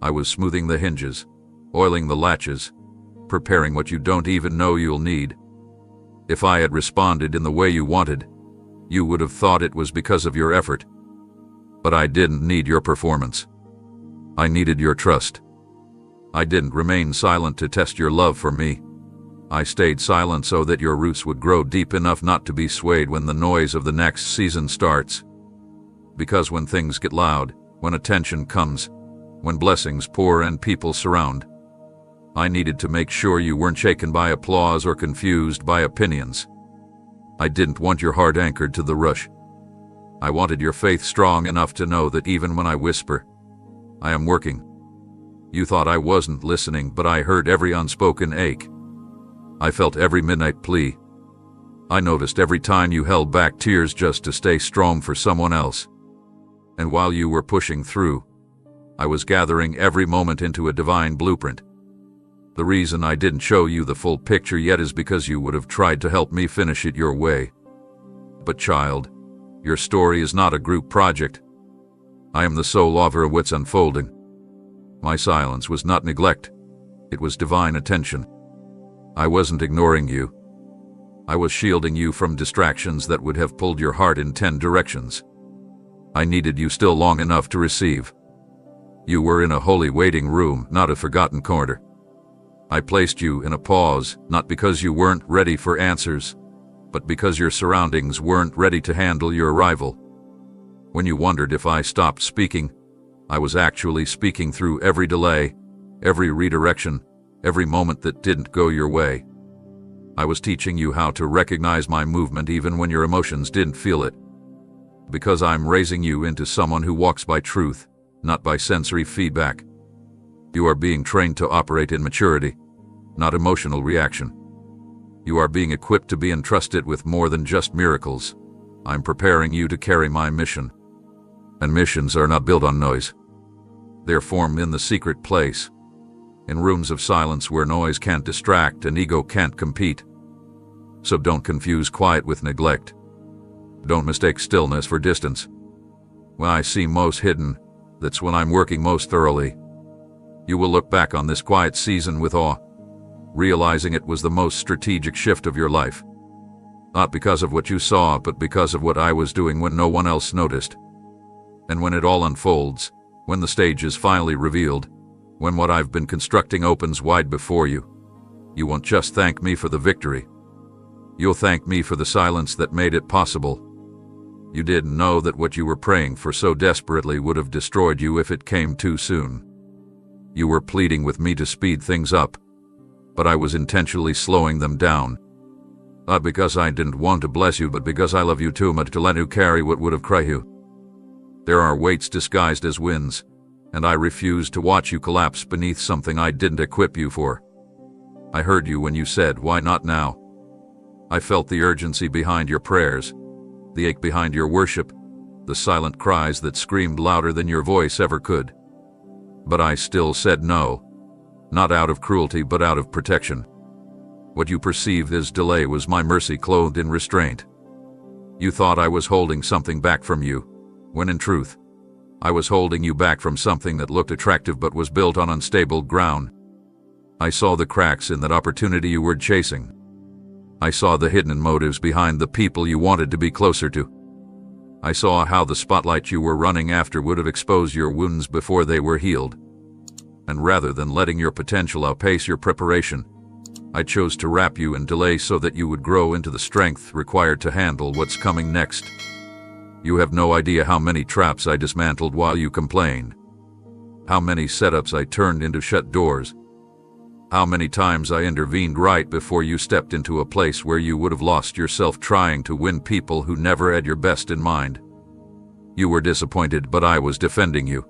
Speaker 1: I was smoothing the hinges, oiling the latches, preparing what you don't even know you'll need. If I had responded in the way you wanted, you would have thought it was because of your effort. But I didn't need your performance. I needed your trust. I didn't remain silent to test your love for me. I stayed silent so that your roots would grow deep enough not to be swayed when the noise of the next season starts. Because when things get loud, when attention comes, when blessings pour and people surround, I needed to make sure you weren't shaken by applause or confused by opinions. I didn't want your heart anchored to the rush. I wanted your faith strong enough to know that even when I whisper, I am working. You thought I wasn't listening, but I heard every unspoken ache. I felt every midnight plea. I noticed every time you held back tears just to stay strong for someone else. And while you were pushing through, I was gathering every moment into a divine blueprint. The reason I didn't show you the full picture yet is because you would have tried to help me finish it your way. But child, your story is not a group project. I am the sole author of what's unfolding. My silence was not neglect. It was divine attention. I wasn't ignoring you. I was shielding you from distractions that would have pulled your heart in 10 directions. I needed you still long enough to receive. You were in a holy waiting room, not a forgotten corner. I placed you in a pause, not because you weren't ready for answers, but because your surroundings weren't ready to handle your arrival. When you wondered if I stopped speaking, I was actually speaking through every delay, every redirection, every moment that didn't go your way. I was teaching you how to recognize my movement even when your emotions didn't feel it. Because I'm raising you into someone who walks by truth, not by sensory feedback. You are being trained to operate in maturity, not emotional reaction. You are being equipped to be entrusted with more than just miracles. I'm preparing you to carry my mission. And missions are not built on noise. They're formed in the secret place, in rooms of silence where noise can't distract and ego can't compete. So don't confuse quiet with neglect. Don't mistake stillness for distance. When I seem most hidden, that's when I'm working most thoroughly. You will look back on this quiet season with awe, realizing it was the most strategic shift of your life. Not because of what you saw, but because of what I was doing when no one else noticed. And when it all unfolds, when the stage is finally revealed, when what I've been constructing opens wide before you, you won't just thank me for the victory. You'll thank me for the silence that made it possible. You didn't know that what you were praying for so desperately would have destroyed you if it came too soon. You were pleading with me to speed things up, but I was intentionally slowing them down. Not because I didn't want to bless you, but because I love you too much to let you carry what would have crushed you. There are weights disguised as winds, and I refuse to watch you collapse beneath something I didn't equip you for. I heard you when you said, "Why not now?" I felt the urgency behind your prayers, the ache behind your worship, the silent cries that screamed louder than your voice ever could. But I still said no, not out of cruelty but out of protection. What you perceived as delay was my mercy clothed in restraint. You thought I was holding something back from you, when in truth, I was holding you back from something that looked attractive but was built on unstable ground. I saw the cracks in that opportunity you were chasing. I saw the hidden motives behind the people you wanted to be closer to. I saw how the spotlight you were running after would have exposed your wounds before they were healed. And rather than letting your potential outpace your preparation, I chose to wrap you in delay so that you would grow into the strength required to handle what's coming next. You have no idea how many traps I dismantled while you complained. How many setups I turned into shut doors. How many times I intervened right before you stepped into a place where you would have lost yourself trying to win people who never had your best in mind. You were disappointed, but I was defending you.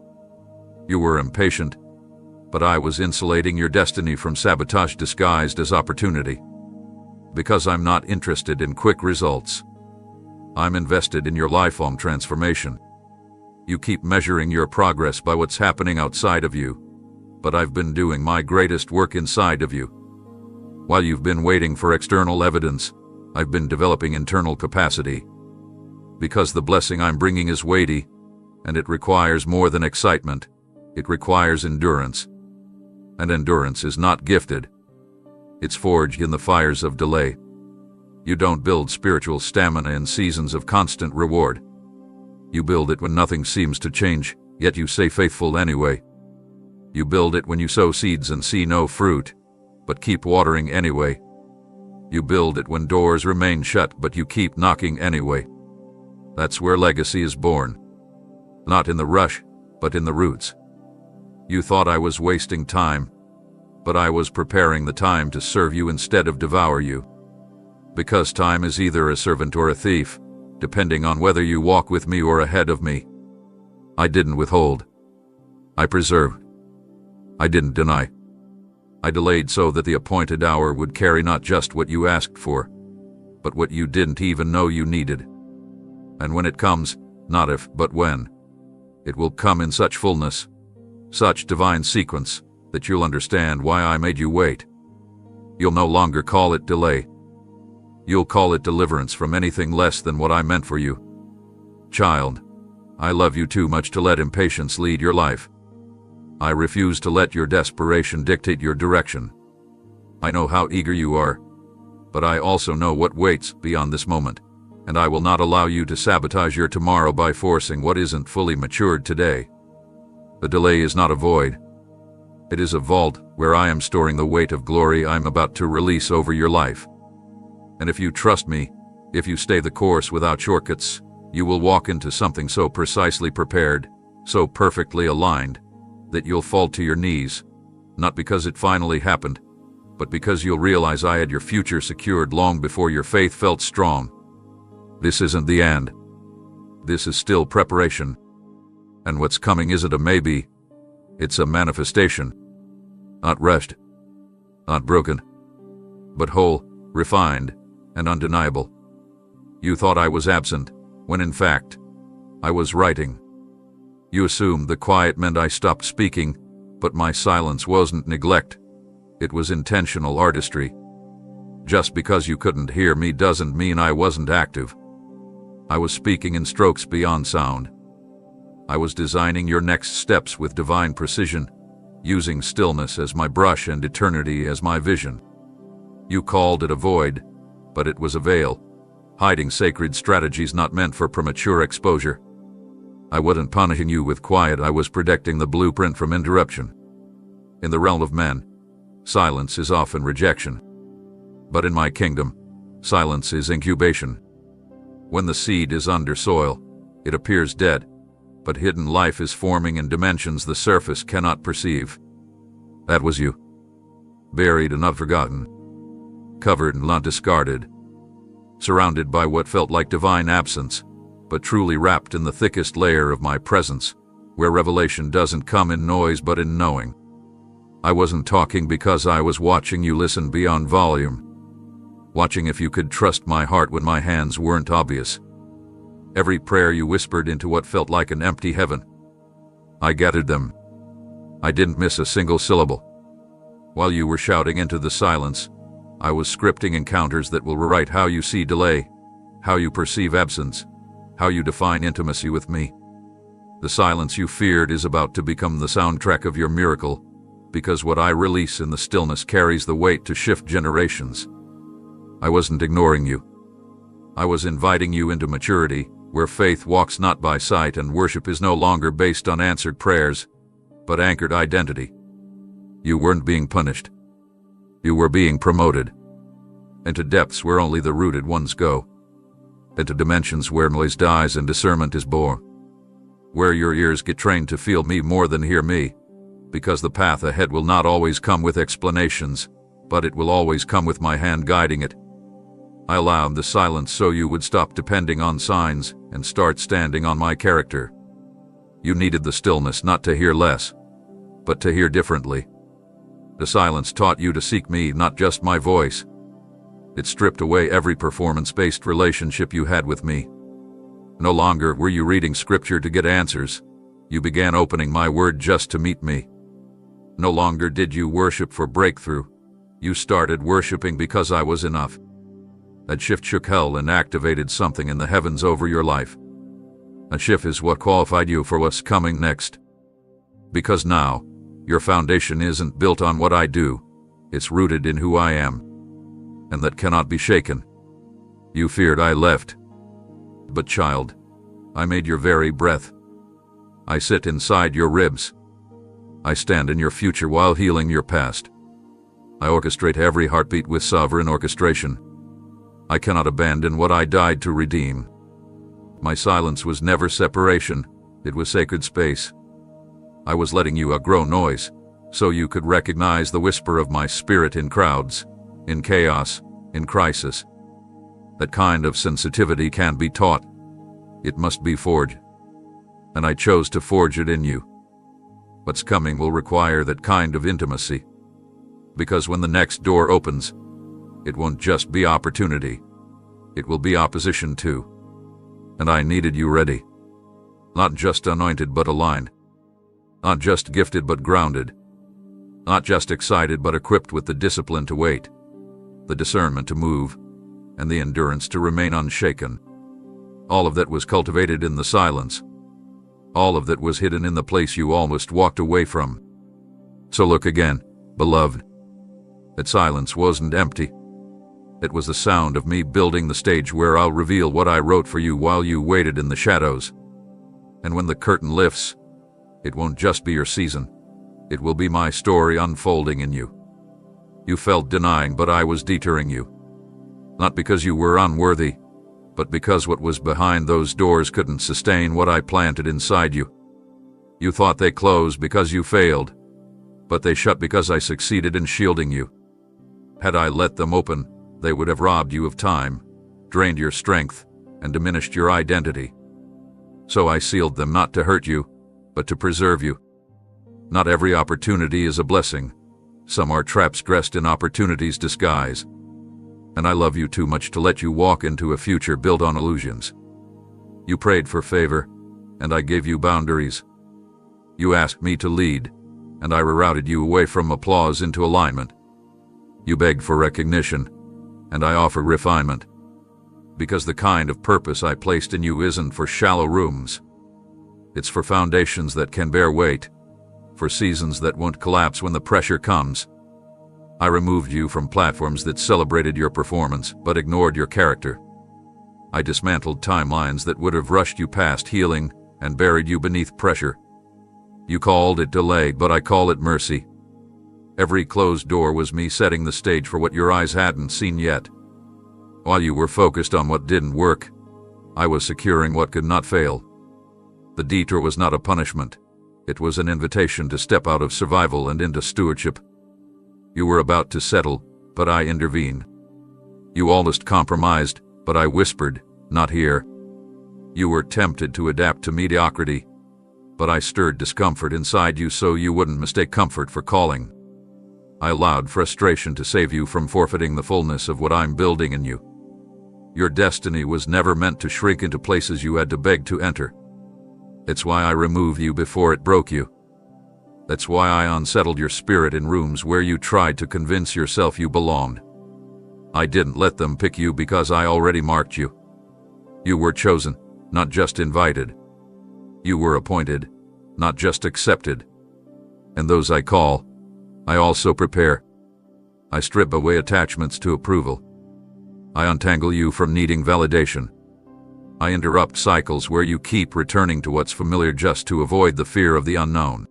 Speaker 1: You were impatient, but I was insulating your destiny from sabotage disguised as opportunity. Because I'm not interested in quick results. I'm invested in your lifelong transformation. You keep measuring your progress by what's happening outside of you, but I've been doing my greatest work inside of you. While you've been waiting for external evidence, I've been developing internal capacity. Because the blessing I'm bringing is weighty, and it requires more than excitement, it requires endurance. And endurance is not gifted. It's forged in the fires of delay. You don't build spiritual stamina in seasons of constant reward. You build it when nothing seems to change, yet you stay faithful anyway. You build it when you sow seeds and see no fruit, but keep watering anyway. You build it when doors remain shut, but you keep knocking anyway. That's where legacy is born. Not in the rush, but in the roots. You thought I was wasting time, but I was preparing the time to serve you instead of devour you. Because time is either a servant or a thief, depending on whether you walk with me or ahead of me. I didn't withhold. I preserved. I didn't deny. I delayed so that the appointed hour would carry not just what you asked for, but what you didn't even know you needed. And when it comes, not if, but when, it will come in such fullness, such divine sequence, that you'll understand why I made you wait. You'll no longer call it delay. You'll call it deliverance from anything less than what I meant for you. Child, I love you too much to let impatience lead your life. I refuse to let your desperation dictate your direction. I know how eager you are, but I also know what waits beyond this moment, and I will not allow you to sabotage your tomorrow by forcing what isn't fully matured today. The delay is not a void. It is a vault where I am storing the weight of glory I'm about to release over your life. And if you trust me, if you stay the course without shortcuts, you will walk into something so precisely prepared, so perfectly aligned, that you'll fall to your knees, not because it finally happened, but because you'll realize I had your future secured long before your faith felt strong. This isn't the end. This is still preparation. And what's coming isn't a maybe, it's a manifestation. Not rushed, not broken, but whole, refined, and undeniable. You thought I was absent, when in fact, I was writing. You assumed the quiet meant I stopped speaking, but my silence wasn't neglect. It was intentional artistry. Just because you couldn't hear me doesn't mean I wasn't active. I was speaking in strokes beyond sound. I was designing your next steps with divine precision, using stillness as my brush and eternity as my vision. You called it a void, but it was a veil, hiding sacred strategies not meant for premature exposure. I wasn't punishing you with quiet, I was protecting the blueprint from interruption. In the realm of men, silence is often rejection. But in my kingdom, Silence is incubation. When the seed is under soil, it appears dead, but hidden life is forming in dimensions the surface cannot perceive. That was you. Buried and not forgotten. Covered and not discarded. Surrounded by what felt like divine absence, but truly wrapped in the thickest layer of my presence, where revelation doesn't come in noise but in knowing. I wasn't talking because I was watching you listen beyond volume. Watching if you could trust my heart when my hands weren't obvious. Every prayer you whispered into what felt like an empty heaven. I gathered them. I didn't miss a single syllable. While you were shouting into the silence, I was scripting encounters that will rewrite how you see delay, how you perceive absence, how you define intimacy with me. The silence you feared is about to become the soundtrack of your miracle, because what I release in the stillness carries the weight to shift generations. I wasn't ignoring you. I was inviting you into maturity, where faith walks not by sight and worship is no longer based on answered prayers, but anchored identity. You weren't being punished. You were being promoted. Into depths where only the rooted ones go. Into dimensions where noise dies and discernment is born. Where your ears get trained to feel me more than hear me, because the path ahead will not always come with explanations, but it will always come with my hand guiding it. I allowed the silence so you would stop depending on signs and start standing on my character. You needed the stillness not to hear less, but to hear differently. The silence taught you to seek me, not just my voice. It stripped away every performance-based relationship you had with me. No longer were you reading scripture to get answers. You began opening my word just to meet me. No longer did you worship for breakthrough. You started worshiping because I was enough. That shift shook hell and activated something in the heavens over your life. A shift is what qualified you for what's coming next. Because now, your foundation isn't built on what I do, it's rooted in who I am. And that cannot be shaken. You feared I left. But child, I made your very breath. I sit inside your ribs. I stand in your future while healing your past. I orchestrate every heartbeat with sovereign orchestration. I cannot abandon what I died to redeem. My silence was never separation, it was sacred space. I was letting you outgrow noise, so you could recognize the whisper of my spirit in crowds, in chaos, in crisis. That kind of sensitivity can't be taught. It must be forged. And I chose to forge it in you. What's coming will require that kind of intimacy. Because when the next door opens, it won't just be opportunity. It will be opposition too. And I needed you ready. Not just anointed but aligned. Not just gifted but grounded. Not just excited but equipped with the discipline to wait, the discernment to move, and the endurance to remain unshaken. All of that was cultivated in the silence. All of that was hidden in the place you almost walked away from. So look again, beloved. That silence wasn't empty. It was the sound of me building the stage where I'll reveal what I wrote for you while you waited in the shadows. And when the curtain lifts, it won't just be your season. It will be my story unfolding in you. You felt denying, but I was deterring you. Not because you were unworthy, but because what was behind those doors couldn't sustain what I planted inside you. You thought they closed because you failed, but they shut because I succeeded in shielding you. Had I let them open, they would have robbed you of time, drained your strength, and diminished your identity. So I sealed them not to hurt you, but to preserve you. Not every opportunity is a blessing. Some are traps dressed in opportunity's disguise. And I love you too much to let you walk into a future built on illusions. You prayed for favor, and I gave you boundaries. You asked me to lead, and I rerouted you away from applause into alignment. You begged for recognition, and I offered refinement. Because the kind of purpose I placed in you isn't for shallow rooms. It's for foundations that can bear weight, for seasons that won't collapse when the pressure comes. I removed you from platforms that celebrated your performance but ignored your character. I dismantled timelines that would have rushed you past healing and buried you beneath pressure. You called it delay, but I call it mercy. Every closed door was me setting the stage for what your eyes hadn't seen yet. While you were focused on what didn't work, I was securing what could not fail. The detour was not a punishment. It was an invitation to step out of survival and into stewardship. You were about to settle, but I intervened. You almost compromised, but I whispered, "Not here." You were tempted to adapt to mediocrity, but I stirred discomfort inside you so you wouldn't mistake comfort for calling. I allowed frustration to save you from forfeiting the fullness of what I'm building in you. Your destiny was never meant to shrink into places you had to beg to enter. It's why I removed you before it broke you. That's why I unsettled your spirit in rooms where you tried to convince yourself you belonged. I didn't let them pick you because I already marked you. You were chosen, not just invited. You were appointed, not just accepted. And those I call, I also prepare. I strip away attachments to approval. I untangle you from needing validation. I interrupt cycles where you keep returning to what's familiar just to avoid the fear of the unknown.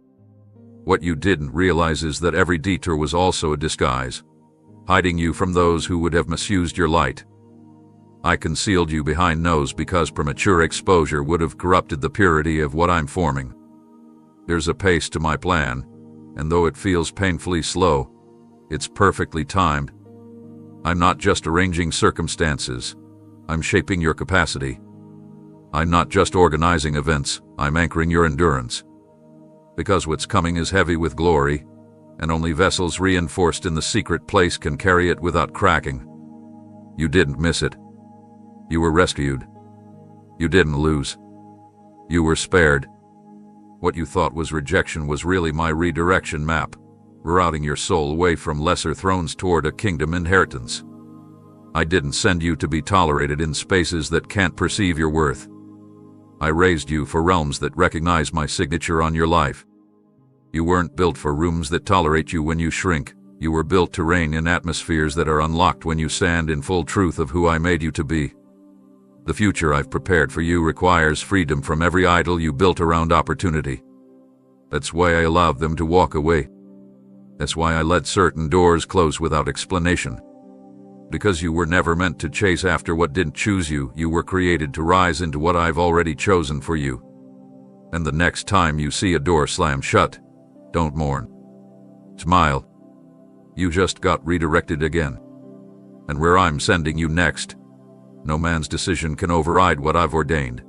Speaker 1: What you didn't realize is that every detour was also a disguise, hiding you from those who would have misused your light. I concealed you behind no's because premature exposure would have corrupted the purity of what I'm forming. There's a pace to my plan, and though it feels painfully slow, it's perfectly timed. I'm not just arranging circumstances, I'm shaping your capacity. I'm not just organizing events, I'm anchoring your endurance. Because what's coming is heavy with glory, and only vessels reinforced in the secret place can carry it without cracking. You didn't miss it. You were rescued. You didn't lose. You were spared. What you thought was rejection was really my redirection map, routing your soul away from lesser thrones toward a kingdom inheritance. I didn't send you to be tolerated in spaces that can't perceive your worth. I raised you for realms that recognize my signature on your life. You weren't built for rooms that tolerate you when you shrink. You were built to reign in atmospheres that are unlocked when you stand in full truth of who I made you to be. The future I've prepared for you requires freedom from every idol you built around opportunity. That's why I allowed them to walk away. That's why I let certain doors close without explanation. Because you were never meant to chase after what didn't choose you, you were created to rise into what I've already chosen for you. And the next time you see a door slam shut, don't mourn. Smile. You just got redirected again. And where I'm sending you next, no man's decision can override what I've ordained.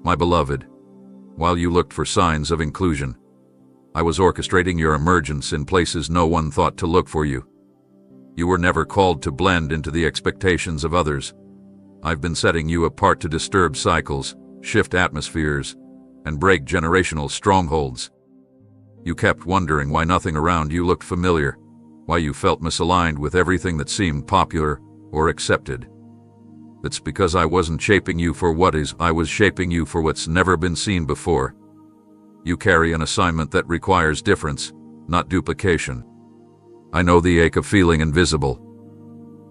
Speaker 1: My beloved, while you looked for signs of inclusion, I was orchestrating your emergence in places no one thought to look for you. You were never called to blend into the expectations of others. I've been setting you apart to disturb cycles, shift atmospheres, and break generational strongholds. You kept wondering why nothing around you looked familiar, why you felt misaligned with everything that seemed popular or accepted. It's because I wasn't shaping you for what is, I was shaping you for what's never been seen before. You carry an assignment that requires difference, not duplication. I know the ache of feeling invisible.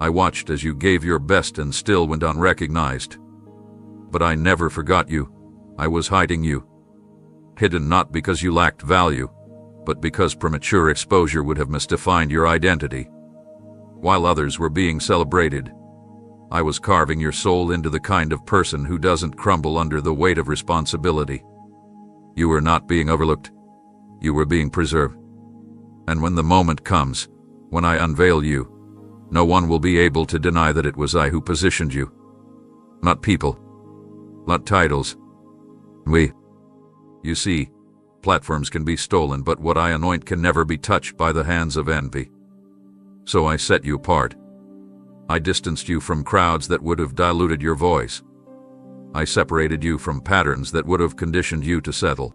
Speaker 1: I watched as you gave your best and still went unrecognized. But I never forgot you. I was hiding you. Hidden not because you lacked value, but because premature exposure would have misdefined your identity. While others were being celebrated, I was carving your soul into the kind of person who doesn't crumble under the weight of responsibility. You were not being overlooked. You were being preserved. And when the moment comes, when I unveil you, no one will be able to deny that it was I who positioned you. Not people. Not titles. We. You see, platforms can be stolen, but what I anoint can never be touched by the hands of envy. So I set you apart. I distanced you from crowds that would have diluted your voice. I separated you from patterns that would have conditioned you to settle.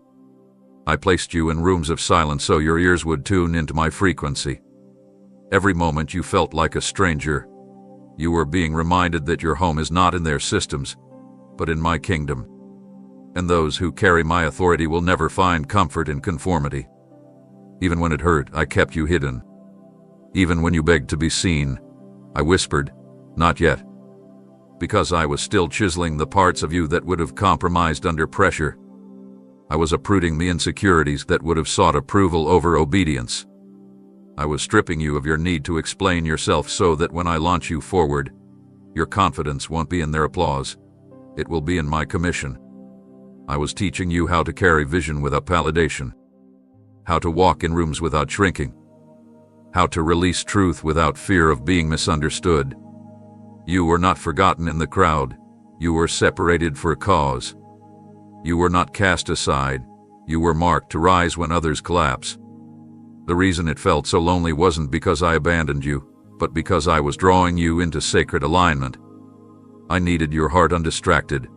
Speaker 1: I placed you in rooms of silence so your ears would tune into my frequency. Every moment you felt like a stranger, you were being reminded that your home is not in their systems, but in my kingdom. And those who carry my authority will never find comfort in conformity. Even when it hurt, I kept you hidden. Even when you begged to be seen, I whispered, "Not yet." Because I was still chiseling the parts of you that would have compromised under pressure. I was uprooting the insecurities that would have sought approval over obedience. I was stripping you of your need to explain yourself so that when I launch you forward, Your confidence won't be in their applause. It will be in my commission. I was teaching you how to carry vision without palliation, how to walk in rooms without shrinking, how to release truth without fear of being misunderstood. You were not forgotten in the crowd. You were separated for a cause. You were not cast aside. You were marked to rise when others collapse. The reason it felt so lonely wasn't because I abandoned you, but because I was drawing you into sacred alignment. I needed your heart undistracted,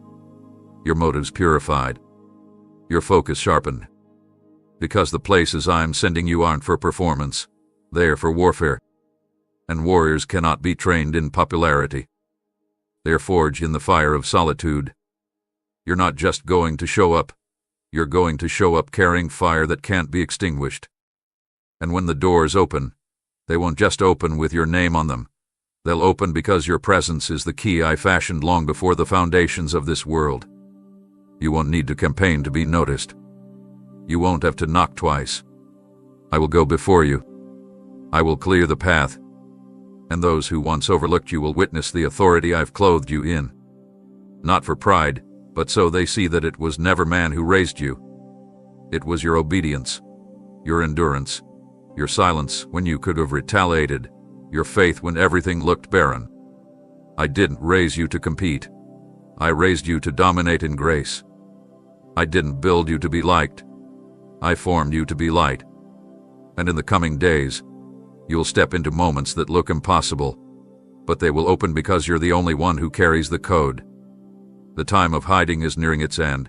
Speaker 1: your motives purified, your focus sharpened. Because the places I'm sending you aren't for performance, they're for warfare. And warriors cannot be trained in popularity. They're forged in the fire of solitude. You're not just going to show up. You're going to show up carrying fire that can't be extinguished. And when the doors open, they won't just open with your name on them. They'll open because your presence is the key I fashioned long before the foundations of this world. You won't need to campaign to be noticed. You won't have to knock twice. I will go before you. I will clear the path. And those who once overlooked you will witness the authority I've clothed you in. Not for pride, but so they see that it was never man who raised you. It was your obedience, your endurance, your silence when you could have retaliated, your faith when everything looked barren. I didn't raise you to compete. I raised you to dominate in grace. I didn't build you to be liked. I formed you to be light. And in the coming days, you'll step into moments that look impossible, but they will open because you're the only one who carries the code. The time of hiding is nearing its end.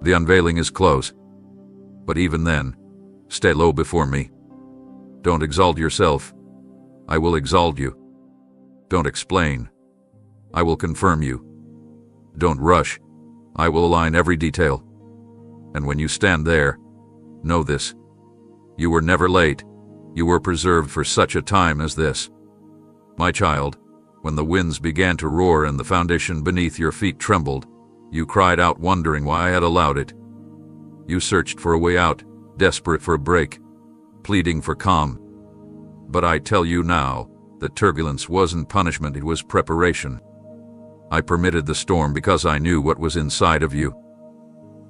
Speaker 1: The unveiling is close. But even then, stay low before me. Don't exalt yourself. I will exalt you. Don't explain. I will confirm you. Don't rush. I will align every detail. And when you stand there, know this. You were never late. You were preserved for such a time as this. My child, when the winds began to roar and the foundation beneath your feet trembled, you cried out wondering why I had allowed it. You searched for a way out, desperate for a break, pleading for calm. But I tell you now, that turbulence wasn't punishment, it was preparation. I permitted the storm because I knew what was inside of you.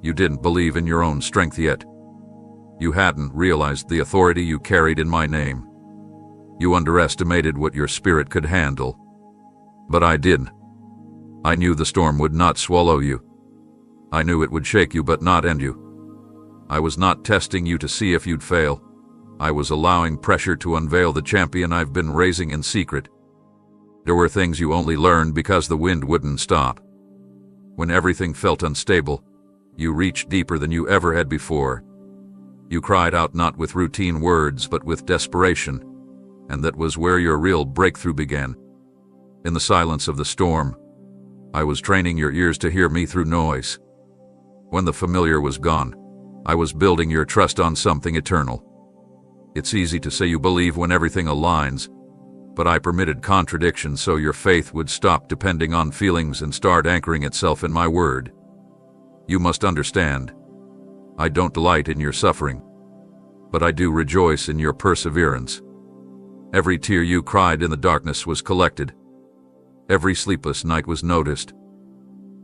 Speaker 1: You didn't believe in your own strength yet. You hadn't realized the authority you carried in my name. You underestimated what your spirit could handle. But I did. I knew the storm would not swallow you. I knew it would shake you but not end you. I was not testing you to see if you'd fail. I was allowing pressure to unveil the champion I've been raising in secret. There were things you only learned because the wind wouldn't stop. When everything felt unstable, you reached deeper than you ever had before. You cried out not with routine words but with desperation, and that was where your real breakthrough began. In the silence of the storm, I was training your ears to hear me through noise. When the familiar was gone, I was building your trust on something eternal. It's easy to say you believe when everything aligns, but I permitted contradiction so your faith would stop depending on feelings and start anchoring itself in my word. You must understand, I don't delight in your suffering, but I do rejoice in your perseverance. Every tear you cried in the darkness was collected. Every sleepless night was noticed.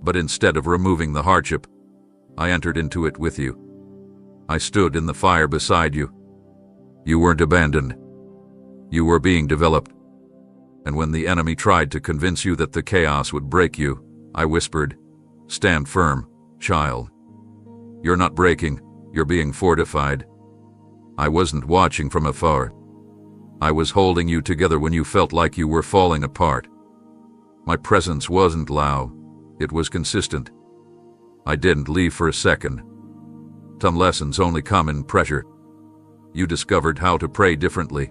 Speaker 1: But instead of removing the hardship, I entered into it with you. I stood in the fire beside you. You weren't abandoned. You were being developed. And when the enemy tried to convince you that the chaos would break you, I whispered, "Stand firm, child. You're not breaking, you're being fortified." I wasn't watching from afar. I was holding you together when you felt like you were falling apart. My presence wasn't loud, it was consistent. I didn't leave for a second. Some lessons only come in pressure. You discovered how to pray differently.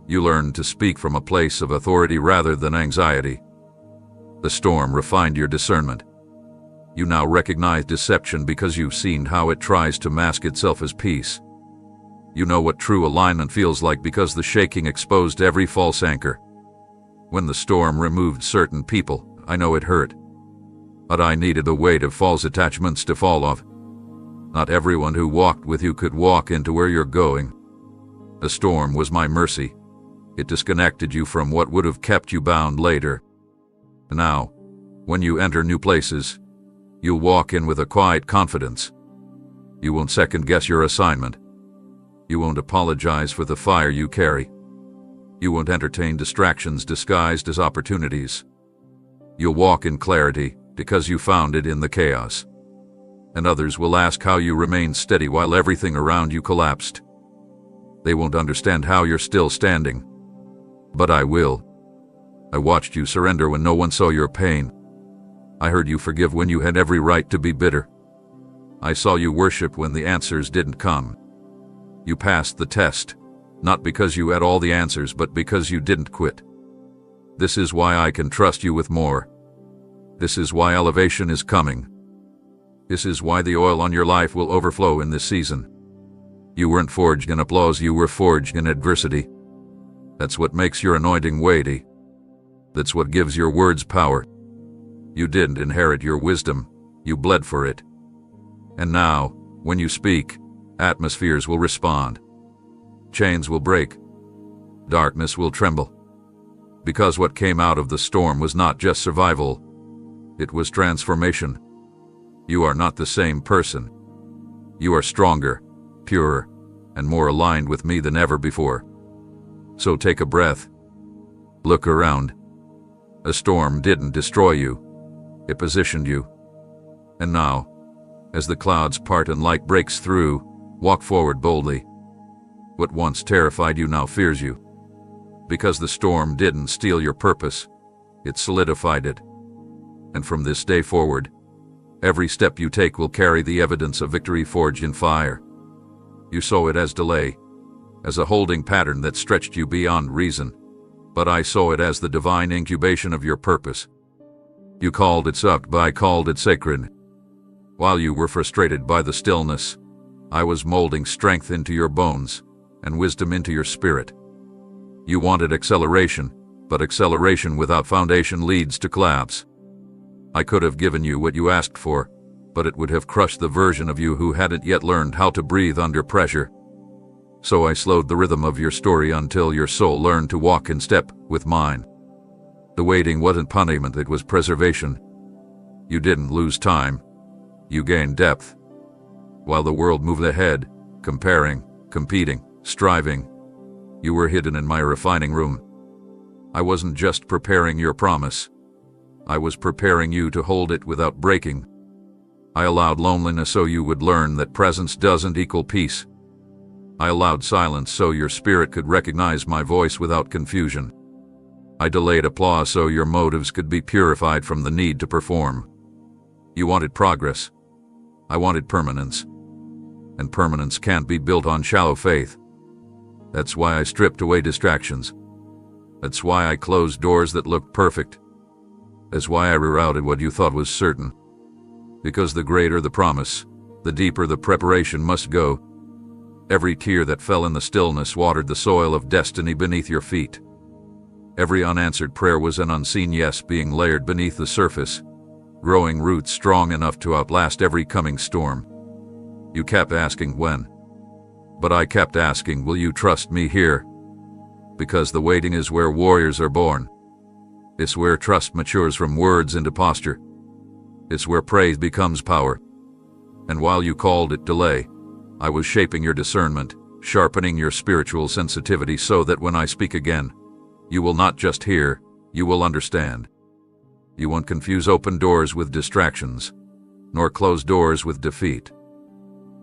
Speaker 1: You learned to speak from a place of authority rather than anxiety. The storm refined your discernment. You now recognize deception because you've seen how it tries to mask itself as peace. You know what true alignment feels like because the shaking exposed every false anchor. When the storm removed certain people, I know it hurt. But I needed the weight of false attachments to fall off. Not everyone who walked with you could walk into where you're going. The storm was my mercy. It disconnected you from what would have kept you bound later. Now, when you enter new places, you'll walk in with a quiet confidence. You won't second-guess your assignment. You won't apologize for the fire you carry. You won't entertain distractions disguised as opportunities. You'll walk in clarity because you found it in the chaos. And others will ask how you remained steady while everything around you collapsed. They won't understand how you're still standing. But I will. I watched you surrender when no one saw your pain. I heard you forgive when you had every right to be bitter. I saw you worship when the answers didn't come. You passed the test, not because you had all the answers, but because you didn't quit. This is why I can trust you with more. This is why elevation is coming. This is why the oil on your life will overflow in this season. You weren't forged in applause, you were forged in adversity. That's what makes your anointing weighty. That's what gives your words power. You didn't inherit your wisdom, you bled for it. And now, when you speak, atmospheres will respond. Chains will break. Darkness will tremble. Because what came out of the storm was not just survival, it was transformation. You are not the same person. You are stronger, purer, and more aligned with me than ever before. So take a breath. Look around. A storm didn't destroy you. It positioned you. And now, as the clouds part and light breaks through, walk forward boldly. What once terrified you now fears you. Because the storm didn't steal your purpose, it solidified it. And from this day forward, every step you take will carry the evidence of victory forged in fire. You saw it as delay, as a holding pattern that stretched you beyond reason, but I saw it as the divine incubation of your purpose. You called it sucked, but I called it sacred. While you were frustrated by the stillness, I was molding strength into your bones and wisdom into your spirit. You wanted acceleration, but acceleration without foundation leads to collapse. I could have given you what you asked for, but it would have crushed the version of you who hadn't yet learned how to breathe under pressure. So I slowed the rhythm of your story until your soul learned to walk in step with mine. The waiting wasn't punishment, it was preservation. You didn't lose time. You gained depth. While the world moved ahead, comparing, competing, striving, you were hidden in my refining room. I wasn't just preparing your promise. I was preparing you to hold it without breaking. I allowed loneliness so you would learn that presence doesn't equal peace. I allowed silence so your spirit could recognize my voice without confusion. I delayed applause so your motives could be purified from the need to perform. You wanted progress. I wanted permanence. And permanence can't be built on shallow faith. That's why I stripped away distractions. That's why I closed doors that looked perfect. That's why I rerouted what you thought was certain. Because the greater the promise, the deeper the preparation must go. Every tear that fell in the stillness watered the soil of destiny beneath your feet. Every unanswered prayer was an unseen yes being layered beneath the surface, growing roots strong enough to outlast every coming storm. You kept asking when. But I kept asking, will you trust me here? Because the waiting is where warriors are born. It's where trust matures from words into posture. It's where praise becomes power. And while you called it delay, I was shaping your discernment, sharpening your spiritual sensitivity so that when I speak again, you will not just hear, you will understand. You won't confuse open doors with distractions, nor close doors with defeat.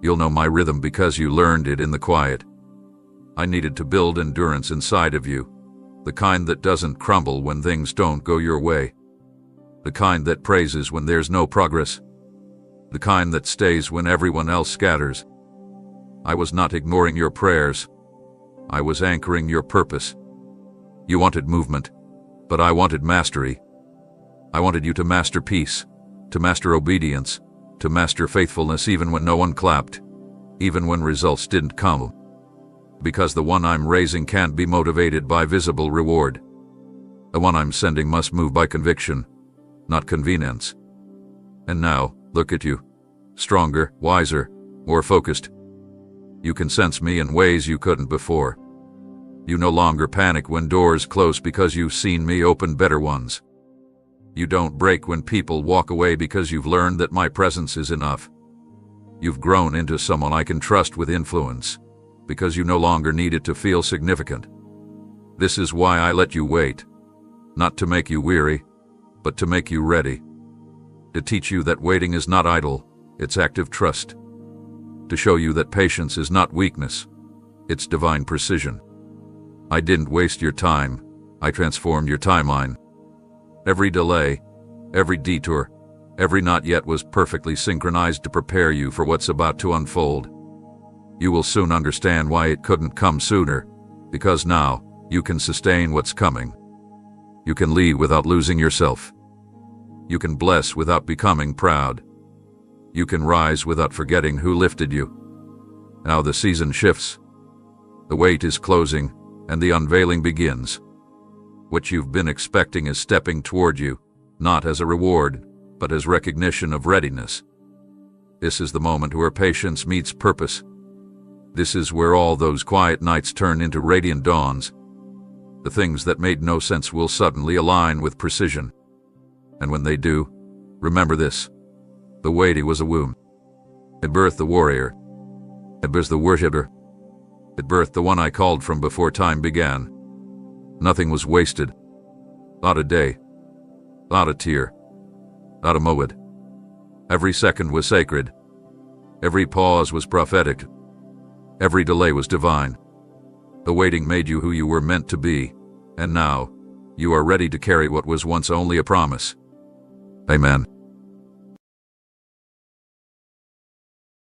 Speaker 1: You'll know my rhythm because you learned it in the quiet. I needed to build endurance inside of you, the kind that doesn't crumble when things don't go your way, the kind that praises when there's no progress, the kind that stays when everyone else scatters. I was not ignoring your prayers. I was anchoring your purpose. You wanted movement, but I wanted mastery. I wanted you to master peace, to master obedience, to master faithfulness even when no one clapped, even when results didn't come. Because the one I'm raising can't be motivated by visible reward. The one I'm sending must move by conviction, not convenience. And now, look at you. Stronger, wiser, more focused. You can sense me in ways you couldn't before. You no longer panic when doors close because you've seen me open better ones. You don't break when people walk away because you've learned that my presence is enough. You've grown into someone I can trust with influence, because you no longer need it to feel significant. This is why I let you wait, not to make you weary, but to make you ready. To teach you that waiting is not idle, it's active trust. To show you that patience is not weakness, it's divine precision. I didn't waste your time, I transformed your timeline. Every delay, every detour, every not yet was perfectly synchronized to prepare you for what's about to unfold. You will soon understand why it couldn't come sooner, because now you can sustain what's coming. You can lead without losing yourself. You can bless without becoming proud. You can rise without forgetting who lifted you. Now the season shifts. The wait is closing, and the unveiling begins. What you've been expecting is stepping toward you, not as a reward, but as recognition of readiness. This is the moment where patience meets purpose. This is where all those quiet nights turn into radiant dawns. The things that made no sense will suddenly align with precision. And when they do, remember this: the waiting was a womb. It birthed the warrior. It birthed the worshiper. It birthed the one I called from before time began. Nothing was wasted. Not a day. Not a tear. Not a moment. Every second was sacred. Every pause was prophetic. Every delay was divine. The waiting made you who you were meant to be, and now you are ready to carry what was once only a promise. Amen.